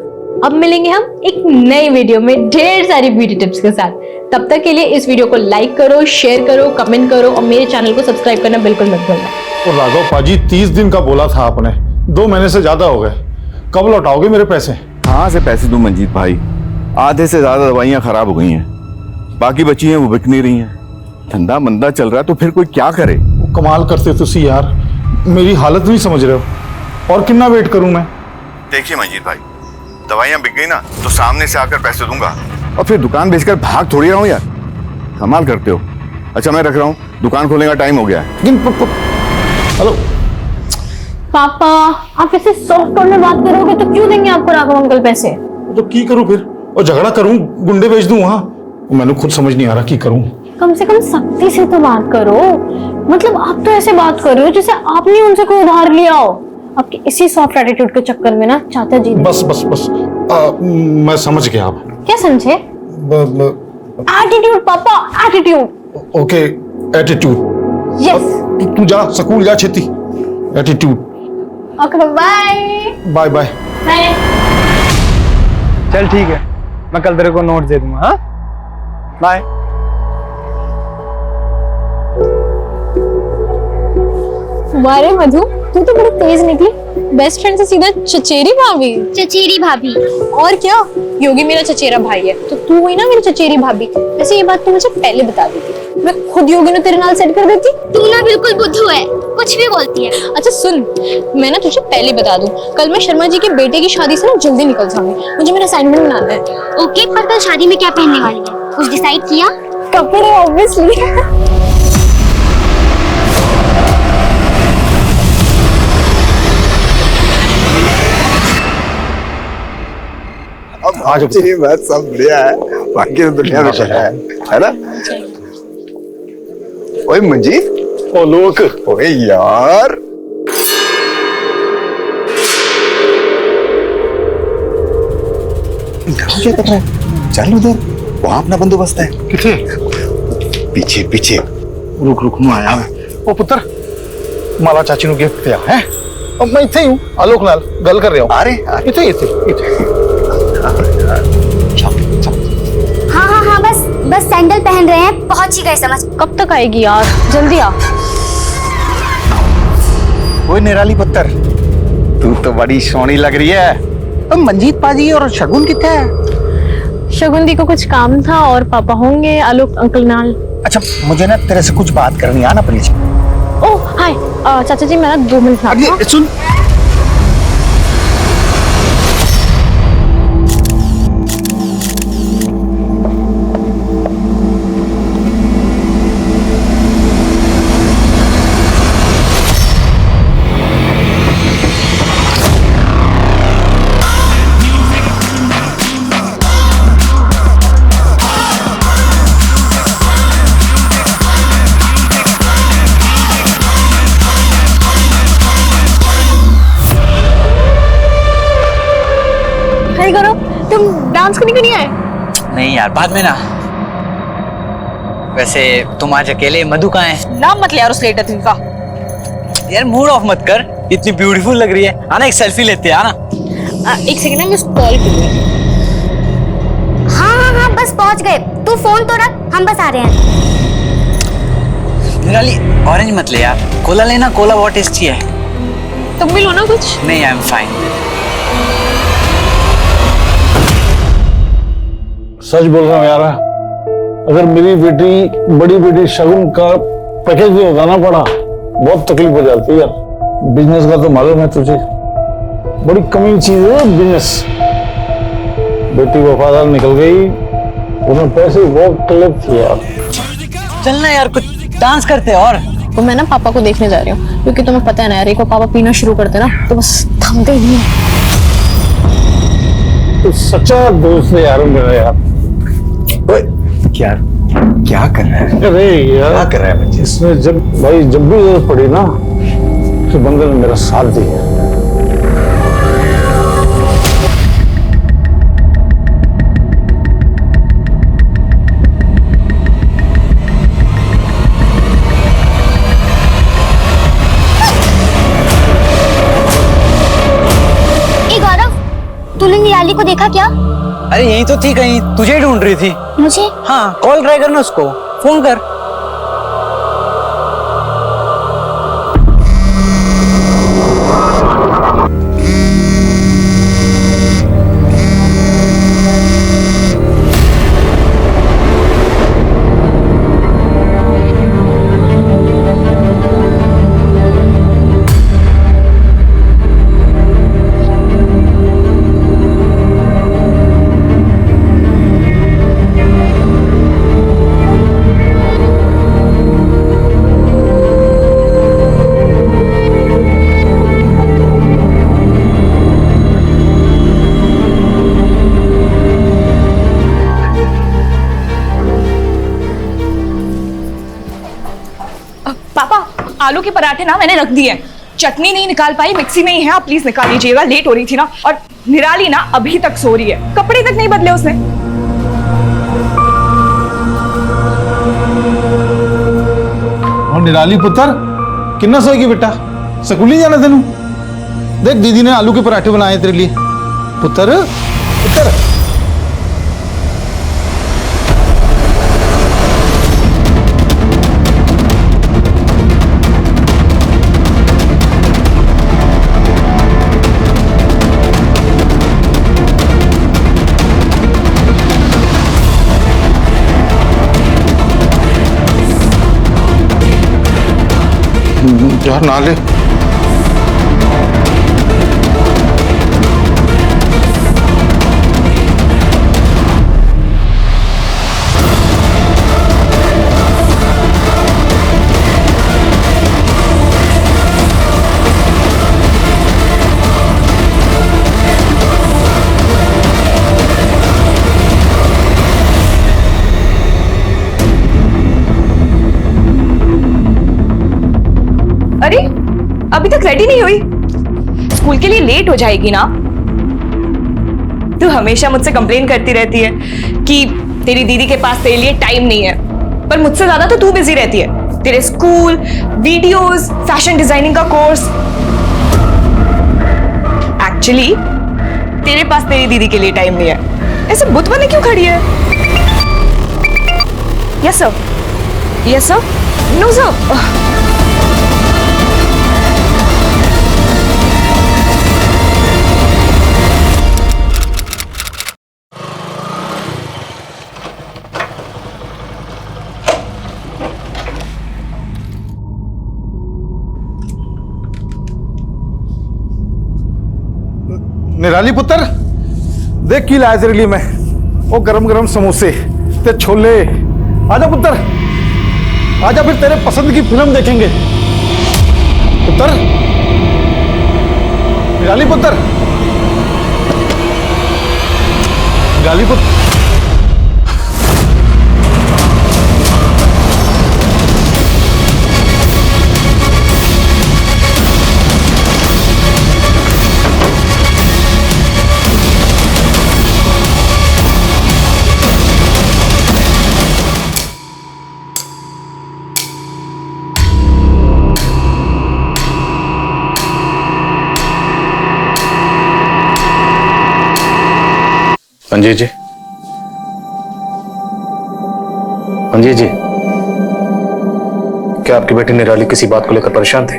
अब मिलेंगे हम एक नई वीडियो में ढेर सारी ब्यूटी टिप्स के साथ। तब तक के लिए इस वीडियो को लाइक करो, शेयर करो, कमेंट करो, और मेरे चैनल को सब्सक्राइब करना बिल्कुल मत भूलना।
और राघव पाजी, 30 दिन का बोला था आपने, 2 महीने से ज्यादा हो गए। कब लौटाओगे मेरे पैसे?
कहाँ से पैसे दूं मंजीत भाई? आधे से ज्यादा दवाइयाँ खराब हो गई हैं, बाकी बची हैं वो बिक नहीं रही हैं। धंधा मंदा चल रहा है तो फिर कोई क्या करे?
कमाल करते तुसी यार, मेरी हालत नहीं समझ रहे हो। और कितना वेट करूं मैं?
देखिए मंजीत भाई, दवाइयाँ बिक गई ना तो सामने से आकर पैसे दूंगा, और फिर दुकान बेचकर भाग थोड़ी रहा हूँ यार। कमाल करते हो। अच्छा मैं रख रहा हूँ, दुकान खोलने का टाइम हो गया है।
हेलो
पापा, आप ऐसे सॉफ्ट टोन में बात करोगे तो क्यों देंगे आपको राघव अंकल पैसे?
तो की करूं फिर? और झगड़ा करूं, गुंडे भेज दूं वहां? मैंने खुद समझ नहीं आ रहा की करूं।
कम से कम सख्ती से तो बात करो। मतलब आप तो ऐसे बात कर रहे हो जैसे आपने उनसे कोई उधार लिया हो। आपके इसी सॉफ्ट एटीट्यूड के चक्कर में ना चाचा जी
बस बस बस, मैं समझ गया। आप
क्या समझे? एटीट्यूड पापा, एटीट्यूड।
Okay, attitude.
यस।
तू जा स्कूल जा, छेती। Attitude.
Okay, bye
bye bye.
चल ठीक है, मैं कल तेरे को नोट दे दूंगा। हाँ, बाय।
वारे मधु, तू तो बड़ी तेज निकली। बेस्ट फ्रेंड से सीधा चचेरी भाभी।
चचेरी भाभी।
और क्या, योगी मेरा चचेरा भाई है तो तू हुई ना मेरी चचेरी भाभी। वैसे ये बात तू मुझे पहले बता देती, मैं खुद योगी ने तेरे नाल सेट कर देती।
तू ना बिल्कुल बुद्धू है, कुछ भी बोलती है।
अच्छा सुन, मैं ना तुझे पहले बता दूं, कल मैं शर्मा जी के बेटे की शादी से ना जल्दी निकल जाऊंगी, मुझे मेरा असाइनमेंट बनाना है।
ओके, पर कल शादी में क्या पहनने वाली है, कुछ डिसाइड किया?
कपड़े ऑब्वियसली।
अब आज
बात सब बढ़िया है, बाकी तो दुनिया में है ना? ओए मंजीत, ओ लोक, ओए यार, क्या कर रहा है? चल उधर, वहां अपना बंदोबस्त है।
किथे?
पीछे पीछे।
रुक रुक, मैं आया। ओ पुत्र माला चाची नु गिफ्ट दिया है अब मैं इथे ही हूं आलोक नाल गल कर रहा हूं अरे इथे
हाँ बस सैंडल पहन रहे हैं, पहुंच ही गए समझ।
कब तक आएगी यार, जल्दी आ।
ओए निराली पुत्र, तू तो बड़ी सोहनी लग रही है। अब मंजीत पाजी और शगुन किथे है?
शगुन दी को कुछ काम था और पापा होंगे आलोक अंकल नाल।
अच्छा मुझे ना तेरे से कुछ बात करनी है ना प्लीज।
ओह हाय चाचा जी, मैं 2 मिनट में
सुन
करो, तुम डांस करने क्यों नहीं आए?
नहीं यार, बाद में ना। वैसे तुम आज अकेले, मधु कहाँ है?
नाम मत ले यार उस लेटर का।
यार मूड ऑफ मत कर, इतनी ब्यूटीफुल लग रही है। आना एक सेल्फी लेते हैं, आना।
एक सेकंड ना, मैं कॉल करूंगी।
हाँ बस पहुंच गए, तू फोन तो रख, हम बस आ रहे हैं।
निराली ऑरेंज मत ले यार, कोला लेना, कोला बहुत टेस्टी है।
तुम भी लो ना कुछ।
नहीं, आई एम फाइन।
सच बोल रहा हूँ यार, अगर मेरी बेटी बड़ी बेटी शगुन का पैकेज भी लगाना पड़ा बहुत तकलीफ हो जाती है यार। बिजनेस का तो मालूम है तुझे, बड़ी कमी चीज है बिजनेस। बेटी वफादार निकल गई, उन्हें पैसे बहुत तकलीफ थी यार।
चलना यार, कुछ डांस करते हैं। और
तो मैं ना पापा को देखने जा रही हूँ, क्योंकि तुम्हें पता है ना यार, एक पापा पीना शुरू करते ना तो बस थमते ही नहीं।
तो सच्चा दोस्त है यार मेरा यार।
क्या कर रहा है?
अरे यार
क्या कर रहा है बच्चे?
इसमें जब भी जरूरत पड़ी ना तो बंदे ने मेरा साथ दिया।
तूने निराली को देखा क्या?
अरे यही तो थी, कहीं तुझे ढूंढ रही थी।
मुझे?
हाँ, कॉल ट्राई करना उसको, फोन कर।
आलू के पराठे ना मैंने रख दिए, चटनी नहीं निकाल पाई, मिक्सी में ही है, आप प्लीज निकाल लीजिएगा, लेट हो रही थी ना। और निराली ना अभी तक सो रही है, कपड़े तक नहीं बदले उसने।
और निराली पुत्र कितना सोएगी बेटा, स्कूल नहीं जाना तेनू? देख दीदी ने आलू के पराठे बनाए तेरे लिए। पुत्र पुत्र यार ना ले।
अरे अभी तक रेडी नहीं हुई, स्कूल के लिए लेट हो जाएगी ना। तू हमेशा मुझसे कंप्लेन करती रहती है कि तेरी दीदी के पास तेरे लिए टाइम नहीं है,
पर मुझसे ज्यादा तो तू बिजी रहती है। तेरे स्कूल, वीडियोस, फैशन डिजाइनिंग का कोर्स। एक्चुअली तेरे पास तेरी दीदी के लिए टाइम नहीं है। ऐसे बुत बने क्यों खड़ी है? Yes sir, yes sir, no sir.
Nirali पुत्र, देख की लाया तेरे लिए मैं। वो गरम गरम समोसे ते छोले। आजा पुत्र, आजा, फिर तेरे पसंद की फिल्म देखेंगे। पुत्र, निराली पुत्र, निराली पुत्र।
मंजीत जी, मंजीत जी, क्या आपकी बेटी निराली किसी बात को लेकर परेशान थी?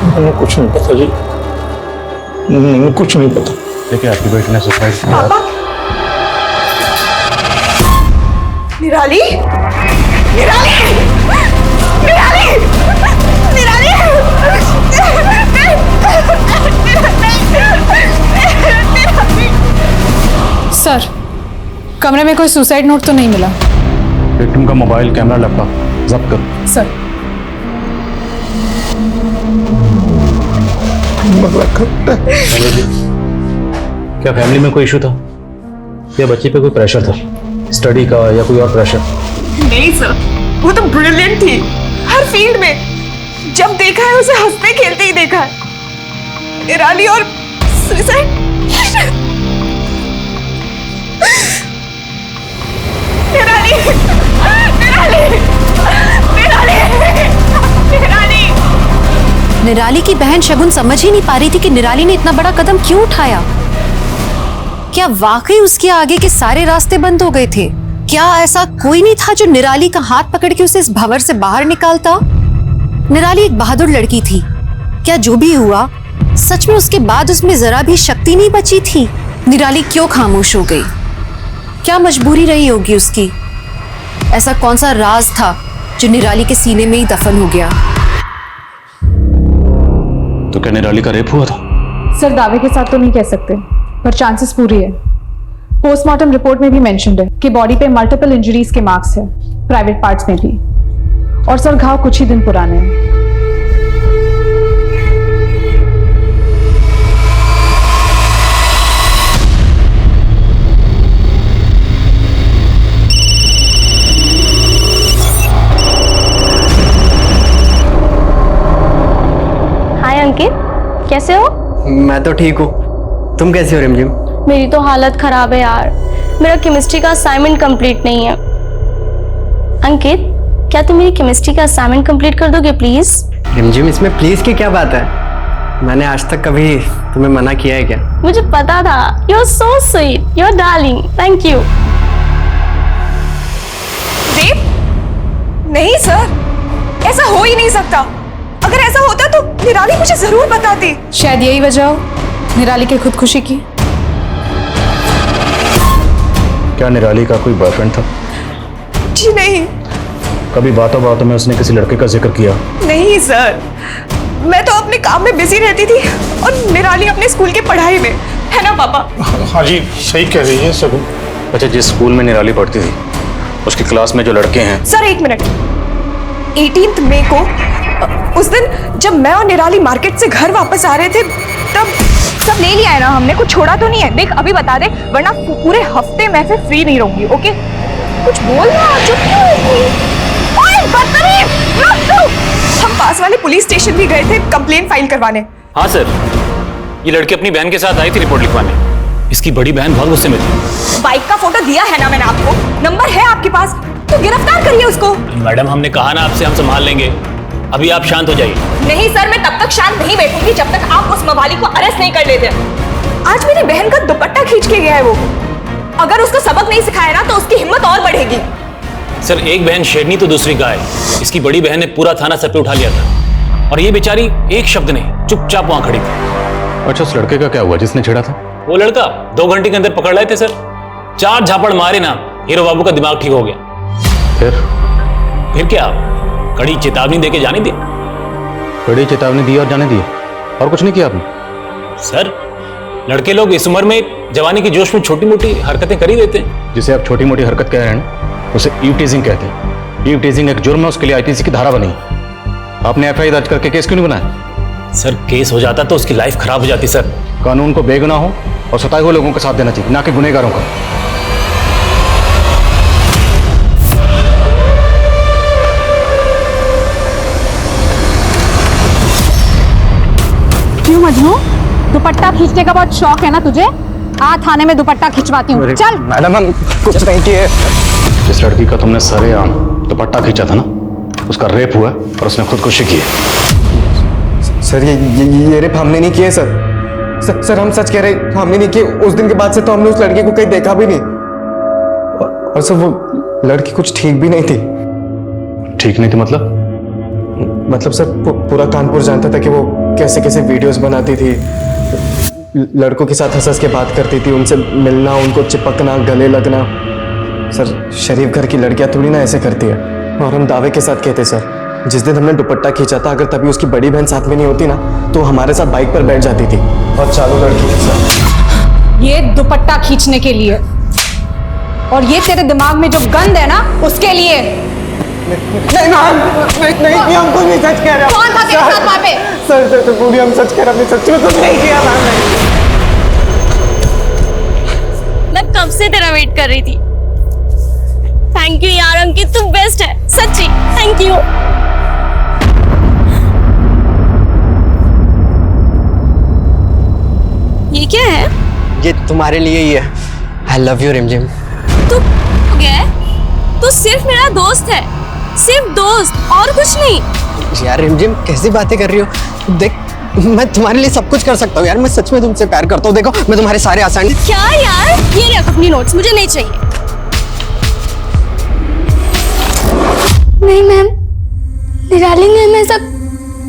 मैंने कुछ नहीं पता जी, मैंने कुछ नहीं पता।
देखिए, आपकी बेटी ने सुसाइड किया।
निराली, निराली, निराली, निराली।
सर, कमरे में कोई सुसाइड नोट तो नहीं मिला।
विक्टिम का मोबाइल, कैमरा, लैपटॉप जब्त करो।
सर,
क्या फैमिली में कोई इशू था या बच्चे पे कोई प्रेशर था, स्टडी का या कोई और प्रेशर?
नहीं सर, वो तो ब्रिलियंट थी हर फील्ड में। जब देखा है उसे हंसते खेलते ही देखा है। निराली और सुसाइड। निराली, निराली, निराली, निराली।
निराली की बहन शगुन समझ ही नहीं पा रही थी कि निराली ने इतना बड़ा कदम क्यों उठाया। क्या वाकई उसके आगे के सारे रास्ते बंद हो गए थे? क्या ऐसा कोई नहीं था जो निराली का हाथ पकड़ के उसे इस भंवर से बाहर निकालता? निराली एक बहादुर लड़की थी। क्या जो भी हुआ, सच में उसके बाद उसमें जरा भी शक्ति नहीं बची थी? निराली क्यों खामोश हो गई? क्या मजबूरी रही होगी उसकी? ऐसा कौन सा राज था जो निराली के सीने में ही दफन हो गया?
तो क्या निराली का रेप हुआ था?
सर, दावे के साथ तो नहीं कह सकते, पर चांसेस पूरी है। पोस्टमार्टम रिपोर्ट में भी मेंशन्ड है कि बॉडी पे मल्टीपल इंजरीज के मार्क्स है, प्राइवेट पार्ट्स में भी। और सर, घाव कुछ ही दिन पुराने हैं।
हाय अंकित, कैसे हो?
मैं तो ठीक हूँ, तुम कैसे हो रिमझिम?
मेरी तो हालत खराब है यार, मेरा केमिस्ट्री का असाइनमेंट कंप्लीट नहीं है। अंकित, क्या तुम मेरी केमिस्ट्री का असाइनमेंट कंप्लीट कर दोगे प्लीज?
रिमझिम, इसमें प्लीज की क्या बात है? मैंने आज तक कभी तुम्हें मना किया है क्या?
मुझे पता था। You are so sweet, you are darling, thank you.
Rape? नहीं सर, ऐसा हो ही नहीं सकता। अगर ऐसा होता तो निराली मुझे जरूर बताती।
शायद यही वजह हो निराली की खुदकुशी की।
क्या निराली का कोई बॉयफ्रेंड था?
जी नहीं।
कभी बातों बातों में उसने किसी लड़के का जिक्र किया?
नहीं सर, मैं तो अपने काम में बिजी रहती थी और निराली अपने स्कूल की पढ़ाई में, है ना पापा?
हाँ जी, सही कह रही है शगुन।
अच्छा, जिस स्कूल में निराली पढ़ती थी उसकी क्लास में जो लड़के हैं।
सर एक मिनट, 18 मई को उस दिन जब मैं और निराली मार्केट से घर वापस आ रहे थे तब सब ले लिया है ना हमने, कुछ छोड़ा तो नहीं है? देख अभी बता दे, वरना पूरे हफ्ते मैं फिर फ्री नहीं रहूंगी। ओके, कुछ बोल ना, चुप क्यों है? ओए बदतमीज, मत तू। हम पास वाले पुलिस स्टेशन भी गए थे कंप्लेंट फाइल करवाने।
हाँ सर, ये लड़की अपनी बहन के साथ आई थी रिपोर्ट लिखवाने।
इसकी बड़ी बहन बहुत गुस्से में थी।
बाइक का फोटो दिया है ना मैंने आपको, नंबर है आपके पास, तो गिरफ्तार करिए उसको।
मैडम हमने कहा ना आपसे, हम संभाल लेंगे, अभी आप शांत हो जाइए।
नहीं सर, मैं तब तक शांत नहीं बैठूंगी जब तक आप उस मवाली को अरेस्ट नहीं कर लेते। आज मेरी बहन का दुपट्टा खींच के गया है वो, अगर उसको सबक नहीं सिखाया ना तो उसकी हिम्मत और बढ़ेगी।
सर एक बहन शेरनी तो दूसरी गाय। इसकी बड़ी बहन ने पूरा थाना सर पे उठा लिया था और ये बेचारी एक शब्द नहीं, चुपचाप वहां खड़ी थी।
अच्छा उस लड़के का क्या हुआ जिसने छेड़ा था?
वो लड़का 2 घंटे के अंदर पकड़ लाए थे सर। 4 झापड़ मारे ना, हीरो बाबू का दिमाग ठीक हो गया। फिर क्या, कड़ी चेतावनी देके जाने दी।
कड़ी चेतावनी दी और जाने दी, और कुछ नहीं किया आपने?
सर लड़के लोग इस उम्र में जवानी के जोश में छोटी मोटी हरकतें कर ही देते हैं।
जिसे आप छोटी मोटी हरकत कह रहे हैं ना, उसे ईव टीजिंग कहते हैं। ईव टीजिंग एक जुर्म है, उसके लिए आईपीसी की धारा बनी। आपने एफआईआर दर्ज करके केस क्यों नहीं बनाया?
सर केस हो जाता तो उसकी लाइफ खराब हो जाती सर।
कानून को बेगुनाह हो और सताए हुए लोगों का साथ देना चाहिए, ना कि गुनहगारों का।
क्यों मजनू, दुपट्टा खींचने का बहुत शौक है ना तुझे? आ थाने में दुपट्टा खिंचवाती हूँ, चल।
मैडम हम कुछ नहीं किए।
जिस लड़की का तुमने सरेआम दुपट्टा खींचा था ना, उसका रेप हुआ और उसने खुदकुशी की है।
सर ये रेप हमने नहीं किए सर हम सच कह रहे हैं, हमने नहीं किए। उस दिन के बाद से तो हमने उस लड़की को कहीं देखा भी नहीं, और सर वो लड़की कुछ ठीक भी नहीं थी।
ठीक नहीं थी
मतलब सर पूरा कानपुर जानता था कि वो कैसे कैसे वीडियोस बनाती थी, लड़कों के साथ हंस के बात करती थी, उनसे मिलना, उनको चिपकना, गले लगना। सर शरीफ घर की लड़कियां थोड़ी ना ऐसे करती है। और हम दावे के साथ कहते सर, जिस दिन हमने दुपट्टा खींचा था, अगर तभी उसकी बड़ी बहन साथ में नहीं होती ना, तो हमारे साथ बाइक पर बैठ जाती थी और चालू लड़की के साथ।
ये दुपट्टा खींचने के लिए, और ये तेरे दिमाग में जो गंद है ना उसके लिए।
नहीं मैम, नहीं हम कुछ नहीं सच कह रहे।
कौन था तेरे साथ वहाँ पे?
सर पूरी हम सच कह रहे, हमने सच में कुछ नहीं किया मैम।
मैं कब से तेरा वेट कर रही थी। थैंक यू यार अंकित, तू बेस्ट है सच्ची, थैंक यू। ये क्या है?
ये तुम्हारे लिए ही है। आई लव यू रिमझिम।
तू गया? तू सिर्फ मेरा दोस्त है, सिर्फ दोस्त और कुछ नहीं।
यार रिमझिम कैसी बातें कर रही हो? देख मैं तुम्हारे लिए सब कुछ कर सकता हूँ यार, मैं सच में तुमसे प्यार करता हूँ। देखो मैं तुम्हारे सारे आसान।
क्या यार, ये रख अपनी नोट्स, मुझे नहीं चाहिए।
नहीं मैम, निराली ने हमें ऐसा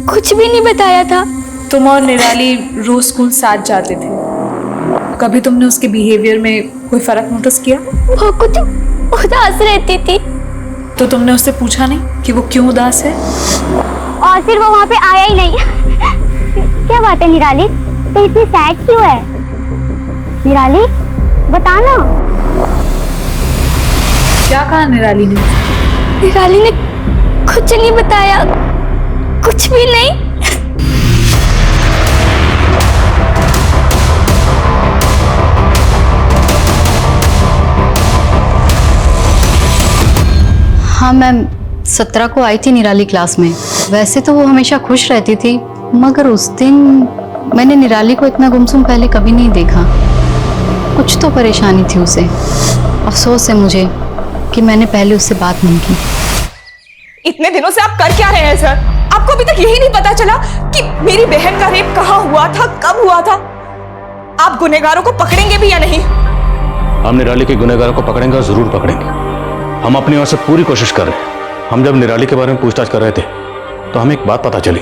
कुछ भी नहीं बताया था।
तुम और निराली रोज स्कूल साथ जाते थे, कभी तुमने उसके बिहेवियर में कोई फर्क नोटिस किया?
वो कुछ उदास रहती थी।
तो तुमने उससे पूछा नहीं कि वो क्यों उदास है?
और फिर वो वहाँ पे आया ही नहीं। क्या बात है निराली, तो इतनी सैड क्यों है? निराली बता ना।
क्या कहा निराली ने?
निराली ने कुछ नहीं बताया, कुछ भी नहीं।
हाँ मैम, 17 को आई थी निराली क्लास में। वैसे तो वो हमेशा खुश रहती थी, मगर उस दिन मैंने निराली को इतना गुमसुम पहले कभी नहीं देखा। कुछ तो परेशानी थी उसे। अफसोस है मुझे कि मैंने पहले उससे बात नहीं की।
इतने दिनों से आप कर क्या रहे हैं सर? आपको अभी तक यही नहीं पता चला कि मेरी बहन का रेप कहाँ हुआ था, कब हुआ था? आप गुनहगारों को पकड़ेंगे भी या नहीं?
हम निराली के गुनहगारों को पकड़ेंगे और जरूर पकड़ेंगे। हम अपनी ओर से पूरी कोशिश कर रहे हैं। हम जब निराली के बारे में पूछताछ कर रहे थे तो हमें एक बात पता चली।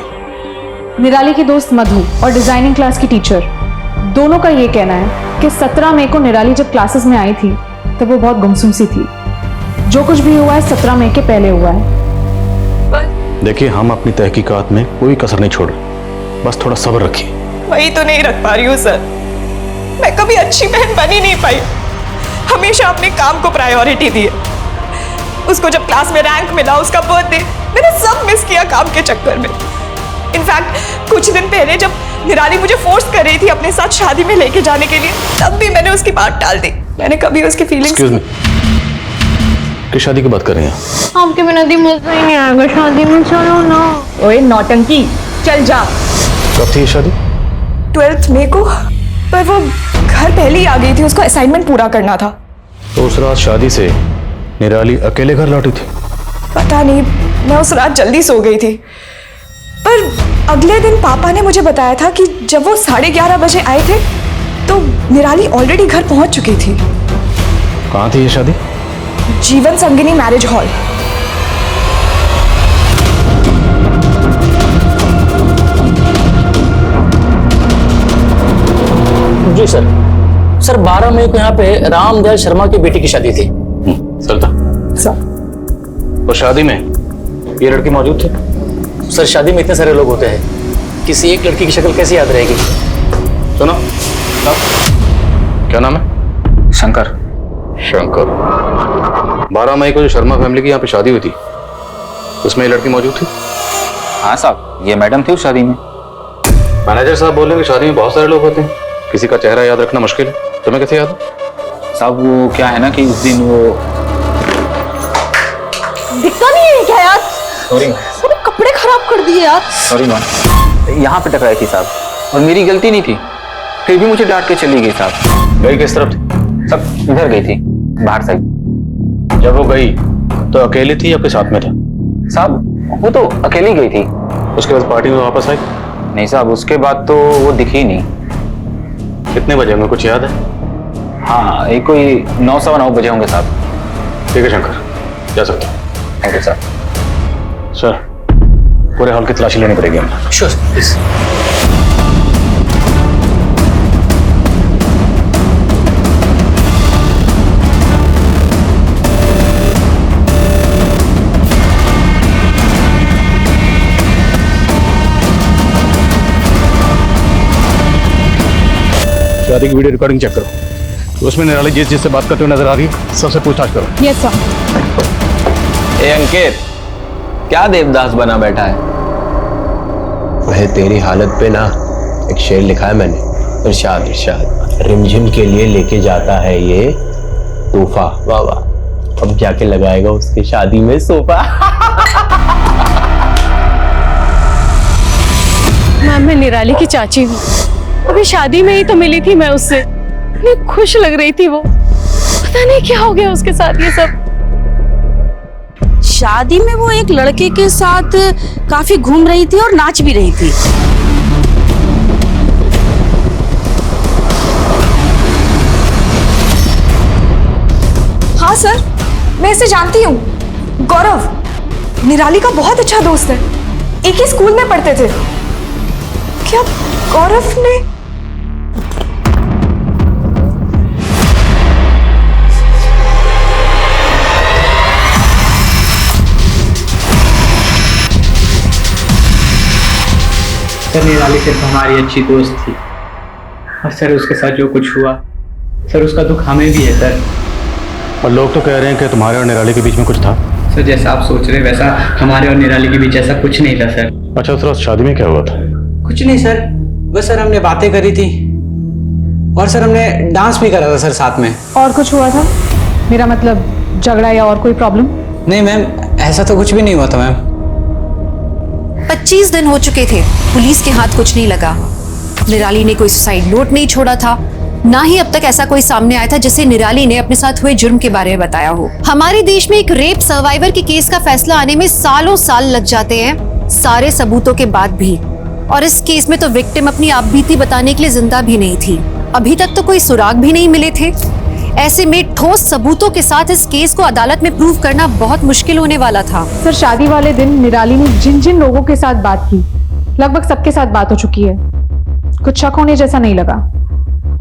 निराली की दोस्त मधु और डिजाइनिंग क्लास की टीचर दोनों का ये कहना है कि 17 मई को निराली जब क्लासेस में आई थी तब वो बहुत गुमसुम सी थी। जो कुछ भी हुआ है 17 मई के पहले हुआ है।
देखिए हम अपनी तहकीकात में कोई कसर नहीं छोड़ रहे, बस थोड़ा सब्र रखिए।
वही तो नहीं रख पा रही हूँ सर। मैं कभी अच्छी बहन बन ही नहीं पाई, हमेशा अपने काम को प्रायोरिटी दी। उसको जब क्लास में रैंक मिला, उसका बर्थडे, मैंने सब मिस किया काम के चक्कर में। इनफैक्ट कुछ दिन पहले जब निराली मुझे फोर्स कर रही थी अपने साथ शादी में लेके जाने के लिए, तब भी मैंने उसकी बात टाल दी। मैंने कभी उसकी फीलिंग्स
किस शादी की बात कर रही हैं?
आपके बिना दी मजा ही नहीं आएगा शादी में, चलो ना।
ओए नौटंकी, चल जा।
कब थी ये शादी?
12 मई को, पर वो घर पहले ही आ गई थी, उसको असाइनमेंट पूरा करना था।
तो उस रात शादी से निराली अकेले घर लौटी थी?
पता नहीं, मैं उस रात जल्दी सो गई थी। पर अगले दिन पापा ने मुझे बताया था कि जब वो 11:30 बजे आए थे तो निराली ऑलरेडी घर पहुंच चुकी थी।
कहाँ थी ये शादी?
जीवन संगिनी मैरिज हॉल।
जी सर। सर 12 मई को यहाँ पे रामदयाल शर्मा की बेटी की शादी थी।
सर था तो शादी में ये लड़की मौजूद थी?
सर शादी में इतने सारे लोग होते हैं, किसी एक लड़की की शक्ल कैसे याद रहेगी?
सुनो क्या नाम है?
शंकर।
शंकर। 12 मई को जो शर्मा फैमिली की यहाँ पे शादी हुई थी उसमें ये लड़की मौजूद थी?
हाँ साहब, ये मैडम थी उस शादी में।
मैनेजर साहब बोल रहे हैं कि शादी में बहुत सारे लोग होते हैं, किसी का चेहरा याद रखना मुश्किल है, तुम्हें कैसे याद है?
साहब वो क्या है ना कि उस दिन वो
दिखता नहीं है क्या यार?
सॉरी
पूरे कपड़े खराब कर दिए यार।
सॉरी मैम, यहाँ पे टकराई थी साहब, और मेरी गलती नहीं थी, फिर भी मुझे डांट के चली गई साहब।
गई किस तरफ थी?
सब इधर गई थी, बाहर साइड।
जब वो गई तो अकेली थी या कोई साथ में था?
साहब वो तो अकेली गई थी।
उसके बाद पार्टी में वापस आई?
नहीं साहब, उसके बाद तो वो दिखी नहीं।
कितने बजे होंगे, कुछ याद है?
हाँ, एक कोई 9 सवा 9 बजे होंगे साहब।
ठीक है शंकर, जा सकते हैं।
Thank you sir.
सर पूरे हॉल की तलाशी लेनी पड़ेगी हमें।
Sure please.
शादी की वीडियो रिकॉर्डिंग चेक करो, तो उसमें निराली जिससे बात करते हुए नजर आ रही है सबसे पूछताछ करो।
Yes sir.
ए अंकित, क्या देवदास बना बैठा है?
वह तेरी हालत पे ना एक शेर लिखा है मैंने, इरशाद इरशाद, रिमझिम के लिए लेके जाता है ये तोहफा, वाह वाह, अब जाके लगाएगा उसके शादी में सोफा।
मैम मैं निराली की चाची हूँ, अभी शादी में ही तो मिली थी मैं उससे, इतनी खुश लग रही थी वो, पता नहीं क्या हो गया उसके साथ ये सब।
शादी में वो एक लड़के के साथ काफी घूम रही थी और नाच भी रही थी।
हाँ सर, मैं इसे जानती हूँ, गौरव, निराली का बहुत अच्छा दोस्त है, एक ही स्कूल में पढ़ते थे। क्या गौरव ने?
सर निराली सिर्फ हमारी अच्छी दोस्त थी, और सर उसके साथ जो कुछ हुआ, सर उसका दुख हमें भी है सर।
और लोग तो कह रहे हैं कि तुम्हारे और निराली के बीच में कुछ था।
सर जैसा आप सोच रहे वैसा हमारे और निराली के बीच ऐसा कुछ नहीं था सर।
अच्छा उस रात शादी में क्या हुआ था?
कुछ नहीं सर, बस सर हमने बातें करी थी, और सर हमने डांस भी करा था सर साथ में।
और कुछ हुआ था? मेरा मतलब झगड़ा या और कोई प्रॉब्लम?
नहीं मैम, ऐसा तो कुछ भी नहीं हुआ था मैम।
25 दिन हो चुके थे, पुलिस के हाथ कुछ नहीं लगा। निराली ने कोई सुसाइड नोट नहीं छोड़ा था, ना ही अब तक ऐसा कोई सामने आया था जिसे निराली ने अपने साथ हुए जुर्म के बारे में बताया हो। हमारे देश में एक रेप सर्वाइवर के केस का फैसला आने में सालों साल लग जाते हैं, सारे सबूतों के बाद भी। और इस केस में तो विक्टिम अपनी आपबीती बताने के लिए जिंदा भी नहीं थी, अभी तक तो कोई सुराग भी नहीं मिले थे। ऐसे में ठोस सबूतों के साथ इस केस को अदालत में प्रूव करना बहुत मुश्किल होने वाला था।
सर शादी वाले दिन निराली ने जिन जिन लोगों के साथ बात की, लगभग सबके साथ बात हो चुकी है, कुछ शक होने जैसा नहीं लगा,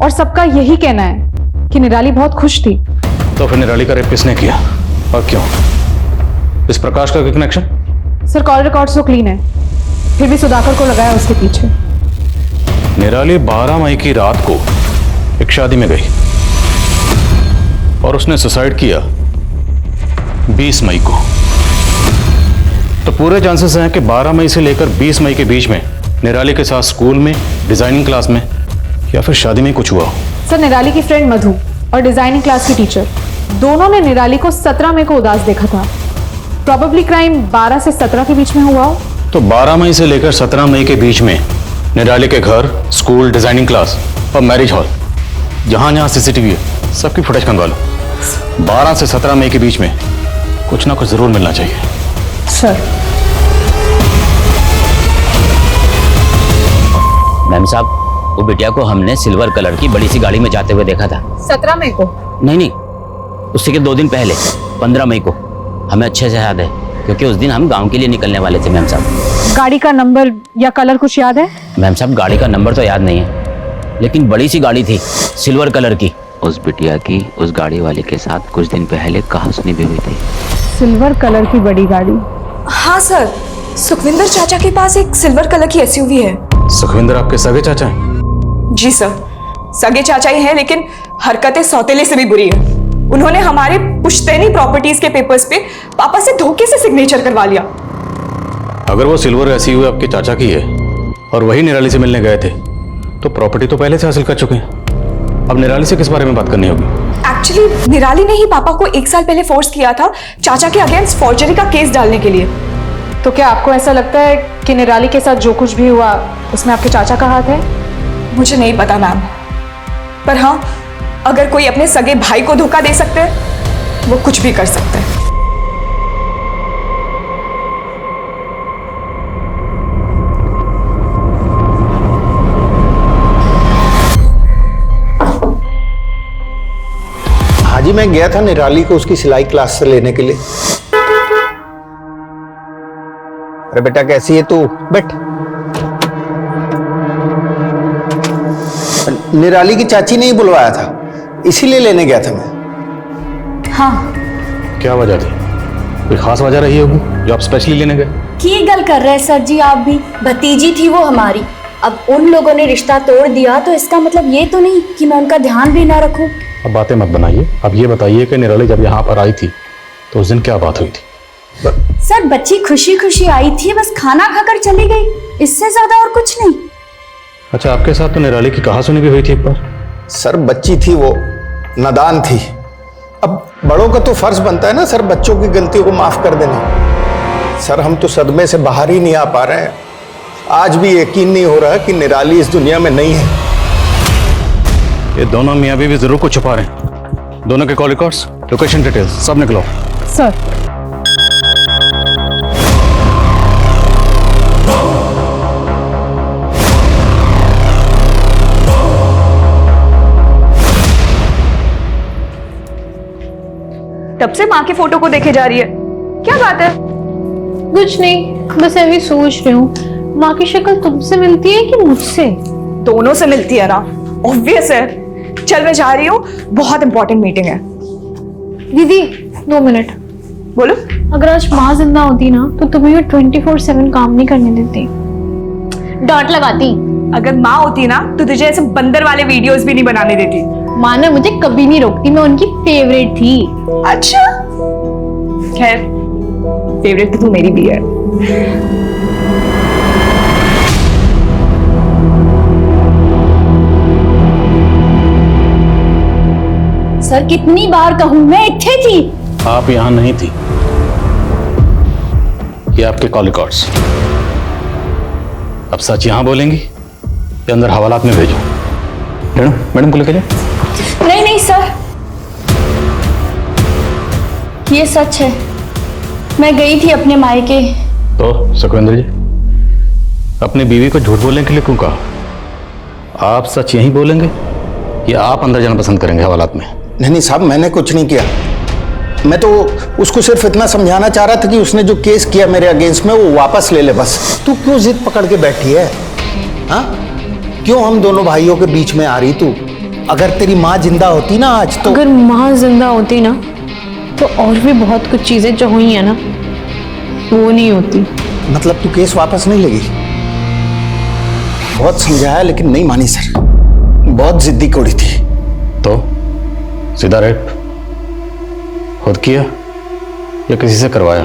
और सबका यही कहना है कि निराली बहुत खुश थी।
तो फिर निराली का रेप किसने किया और क्यों? इस प्रकाश का क्या कनेक्शन?
सर कॉल रिकॉर्ड्स तो क्लीन है, फिर भी सुधाकर को लगाया उसके पीछे।
निराली 12 मई की रात को एक शादी में गई और उसने सुसाइड किया 20 मई को। तो पूरे चांसेस हैं कि 12 मई से लेकर 20 मई के बीच में निराली के साथ स्कूल में, डिजाइनिंग क्लास में या फिर शादी में कुछ हुआ हो।
सर निराली की फ्रेंड मधु और डिजाइनिंग क्लास की टीचर दोनों ने निराली को 17 मई को उदास देखा था। प्रॉबेबली क्राइम 12 से 17 के बीच में हुआ हो।
तो 12 मई से लेकर 17 मई के बीच में निराली के घर, स्कूल, डिजाइनिंग क्लास और मैरिज हॉल, जहां जहां सीसीटीवी है सबकी फुटेज खंगवा लो। 12 से 17 मई के बीच में कुछ ना कुछ जरूर मिलना चाहिए।
सर।
मैम साहब, वो बिटिया को हमने सिल्वर कलर की बड़ी सी गाड़ी में जाते हुए देखा था।
17 मई को?
नहीं, उससे के 2 दिन पहले 15 मई को। हमें अच्छे से याद है क्योंकि उस दिन हम गांव के लिए निकलने वाले थे मैम साहब।
गाड़ी का नंबर या कलर कुछ याद है?
मैम साहब, गाड़ी का नंबर तो याद नहीं है, लेकिन बड़ी सी गाड़ी थी सिल्वर कलर की। उस बिटिया की उस गाड़ी वाले के साथ कुछ दिन पहले कहासुनी भी हुई थी।
सिल्वर कलर की बड़ी गाड़ी?
हाँ सर, सुखविंदर चाचा के पास एक सिल्वर कलर की एसयूवी है।
सुखविंदर आपके सगे चाचा हैं?
जी सर, सगे चाचा ही हैं, लेकिन हरकतें सौतेले से भी बुरी है। उन्होंने हमारे पुश्तैनी प्रॉपर्टीज के पेपर्स पे पापा से धोखे से सिग्नेचर करवा लिया।
अगर वो सिल्वर एसयूवी आपके चाचा की है और वही निराली से मिलने गए थे तो प्रॉपर्टी तो पहले से हासिल कर चुके हैं। अब निराली से किस बारे में बात करनी होगी?
एक्चुअली निराली ने ही पापा को 1 साल पहले फोर्स किया था चाचा के अगेंस्ट फॉर्जरी का केस डालने के लिए।
तो क्या आपको ऐसा लगता है कि निराली के साथ जो कुछ भी हुआ उसमें आपके चाचा का हाथ है?
मुझे नहीं पता मैम, पर हाँ, अगर कोई अपने सगे भाई को धोखा दे सकते हैं वो कुछ भी कर सकते हैं।
हाजी, मैं गया था निराली को उसकी सिलाई क्लास से लेने के लिए। अरे बेटा कैसी है तू? बैठ। निराली की चाची ने ही बुलवाया था, इसीलिए लेने गया था मैं।
हाँ।
क्या वजह थी? कोई खास वजह रही होगी जो आप स्पेशली लेने गए?
की गल कर रहे हैं सर जी आप भी। भतीजी थी वो हमारी, अब उन लोगों ने रिश्ता तोड़ दिया तो इसका मतलब ये तो नहीं कि मैं उनका ध्यान भी ना रखूं।
अब बातें मत बनाइए, अब ये बताइए कि निराली जब यहाँ पर आई थी तो उस दिन क्या बात हुई थी?
सर बच्ची खुशी खुशी आई थी, बस खाना खाकर चली गई, इससे ज्यादा और कुछ नहीं।
अच्छा, आपके साथ तो निराली की कहासुनी भी हुई थी एक बार?
सर बच्ची थी वो, नादान थी। अब बड़ों का तो फर्ज बनता है ना सर बच्चों की गलतियों को माफ कर देना। सर हम तो सदमे से बाहर ही नहीं आ पा रहे हैं। आज भी यकीन नहीं हो रहा कि निराली इस दुनिया में नहीं है।
ये दोनों मियाँ बीवी जरूर कुछ छुपा रहे हैं। दोनों के कॉल रिकॉर्ड्स, लोकेशन डिटेल्स सब निकलो।
सर।
तब से माँ के फोटो को देखे जा रही है, क्या बात है?
कुछ नहीं, बस अभी सोच रही हूँ माँ की शक्ल तुमसे मिलती है कि मुझसे?
दोनों से मिलती है ना, ऑब्वियस है। चल मैं जा रही हूँ, बहुत इंपॉर्टेंट मीटिंग है।
दीदी 2 मिनट।
बोलो।
अगर आज माँ जिंदा होती ना तो तुम्हें 24/7 काम नहीं करने देती, डांट लगाती।
अगर माँ होती ना तो तुझे ऐसे बंदर वाले वीडियोस भी नहीं बनाने देती।
माँ ने मुझे कभी नहीं रोकती, मैं उनकी फेवरेट थी।
अच्छा, खैर फेवरेट तो तू मेरी भी है।
सर कितनी बार कहूं, मैं इत्थे थी।
आप यहाँ नहीं थी, ये आपके कॉल रिकॉर्ड्स। अब सच यहाँ बोलेंगी या अंदर हवालात में भेजो? मैडम को लेके जाओ।
नहीं नहीं सर, ये सच है, मैं गई थी अपने मायके।
तो सुखविंदर जी, अपनी बीवी को झूठ बोलने के लिए क्यों कहा? आप सच यही बोलेंगे या आप अंदर जाना पसंद करेंगे हवालात में?
नहीं साहब, मैंने कुछ नहीं किया। मैं तो उसको सिर्फ इतना समझाना चाह रहा था कि उसने जो केस किया मेरे अगेंस्ट में वो वापस ले ले बस। तू क्यों जिद पकड़ के बैठी है? हाँ, क्यों हम दोनों भाइयों के बीच में आ रही तू? अगर तेरी माँ जिंदा होती ना आज तो।
अगर माँ जिंदा होती ना तो और भी बहुत कुछ चीजें जो हुई है ना वो नहीं होती।
मतलब तू केस वापस नहीं लेगी? बहुत समझाया लेकिन नहीं मानी सर, बहुत जिद्दी कोड़ी थी।
तो सीधा रेप खुद किया या किसी से करवाया?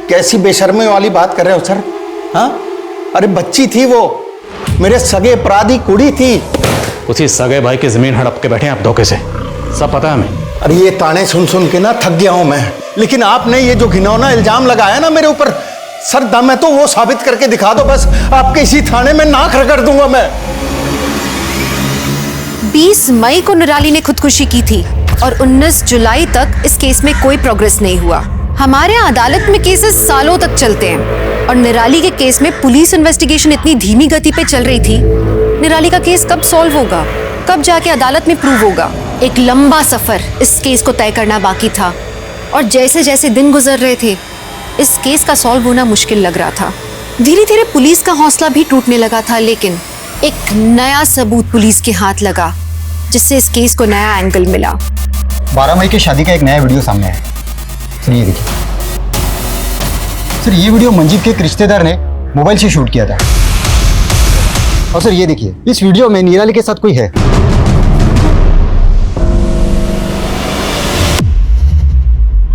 कैसी बेशर्मी वाली बात कर रहे हो सर? हाँ, अरे बच्ची थी वो, मेरे सगे अपराधी कुड़ी थी।
उसी सगे भाई की जमीन हड़प के बैठे हैं आप धोखे से, सब पता है हमें।
अरे ये ताने सुन सुन के ना थक गया हूं मैं, लेकिन आपने ये जो घिनौना इल्जाम लगाया ना मेरे ऊपर, सर दम है तो वो साबित करके दिखा दो बस, आपके इसी थाने में नाक रगड़ दूंगा मैं।
20 मई को निराली ने खुदकुशी की थी और 19 जुलाई तक इस केस में कोई प्रोग्रेस नहीं हुआ। हमारे यहाँ अदालत में केसेस सालों तक चलते हैं और निराली के केस में पुलिस इन्वेस्टिगेशन इतनी धीमी गति पे चल रही थी। निराली का केस कब सॉल्व होगा, कब जाके अदालत में प्रूव होगा? एक लंबा सफर इस केस को तय करना बाकी था और जैसे जैसे दिन गुजर रहे थे इस केस का सॉल्व होना मुश्किल लग रहा था। धीरे धीरे पुलिस का हौसला भी टूटने लगा था, लेकिन एक नया सबूत पुलिस के हाथ लगा जिससे इस केस को नया एंगल मिला।
12 मई की शादी का एक नया वीडियो सामने आया। सर ये देखिए सर, ये वीडियो मंजीत के एक रिश्तेदार ने मोबाइल से शूट किया था। और सर ये देखिए, इस वीडियो में निराली के साथ कोई है।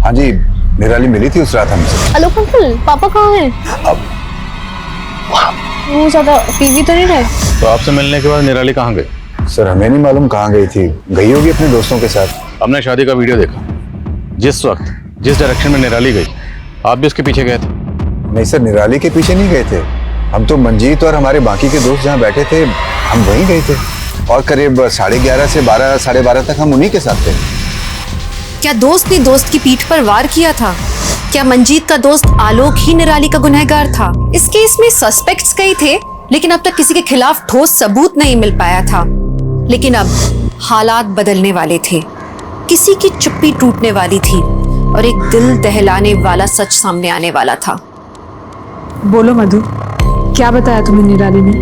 हाँ जी, निराली मिली थी उस रात हमसे।
हेलो अंकल, पापा कहाँ हैं? वो ज्यादा टीवी तो नहीं रहे।
तो आपसे मिलने के बाद निराली कहाँ गई?
सर हमें नहीं मालूम कहाँ गई थी, गई होगी अपने दोस्तों के साथ।
हमने शादी का वीडियो देखा, जिस वक्त जिस डायरेक्शन में निराली गई आप भी उसके पीछे गए थे।
नहीं सर, निराली के पीछे नहीं गए थे हम तो। मंजीत और हमारे बाकी के दोस्त जहाँ बैठे थे हम वहीं गए थे और करीब 11:30 से 12, 12:30 तक हम उन्हीं के साथ थे।
क्या दोस्त ने दोस्त की पीठ पर वार किया था? क्या मंजीत का दोस्त आलोक ही निराली का गुनहगार था? इस केस में सस्पेक्ट्स कई थे, लेकिन अब तक किसी के खिलाफ ठोस सबूत नहीं मिल पाया था। लेकिन अब हालात बदलने वाले थे, किसी की चुप्पी टूटने वाली थी और एक दिल दहलाने वाला सच सामने आने वाला था।
बोलो मधु, क्या बताया तुम्हें निराली ने?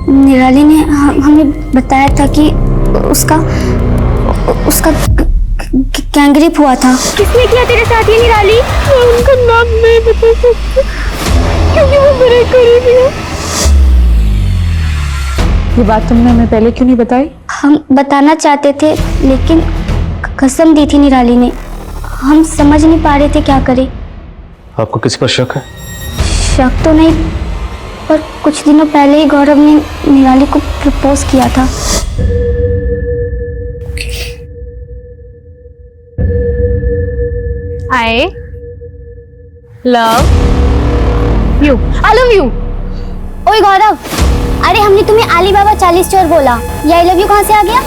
निराली ने हमें बताया था कि उसका गैंगरेप हुआ था। किसने किया तेरे साथ ये निराली? मैं उनका नाम नहीं बता सकती क्योंकि वो मेरे करीबी है।
ये बात तुमने हमें पहले क्यों नहीं बताई?
हम बताना चाहते थे लेकिन कसम दी थी निराली ने। हम समझ नहीं पा रहे थे क्या करें।
आपको किसी पर शक है?
शक तो नहीं, पर कुछ दिनों पहले ही गौरव ने निराली को प्रपोज किया था।
I love you. I love you.
ओए गौरव, अरे हमने तुम्हें अलीबाबा 40 चोर बोला, ये आई लव यू कहाँ से आ गया?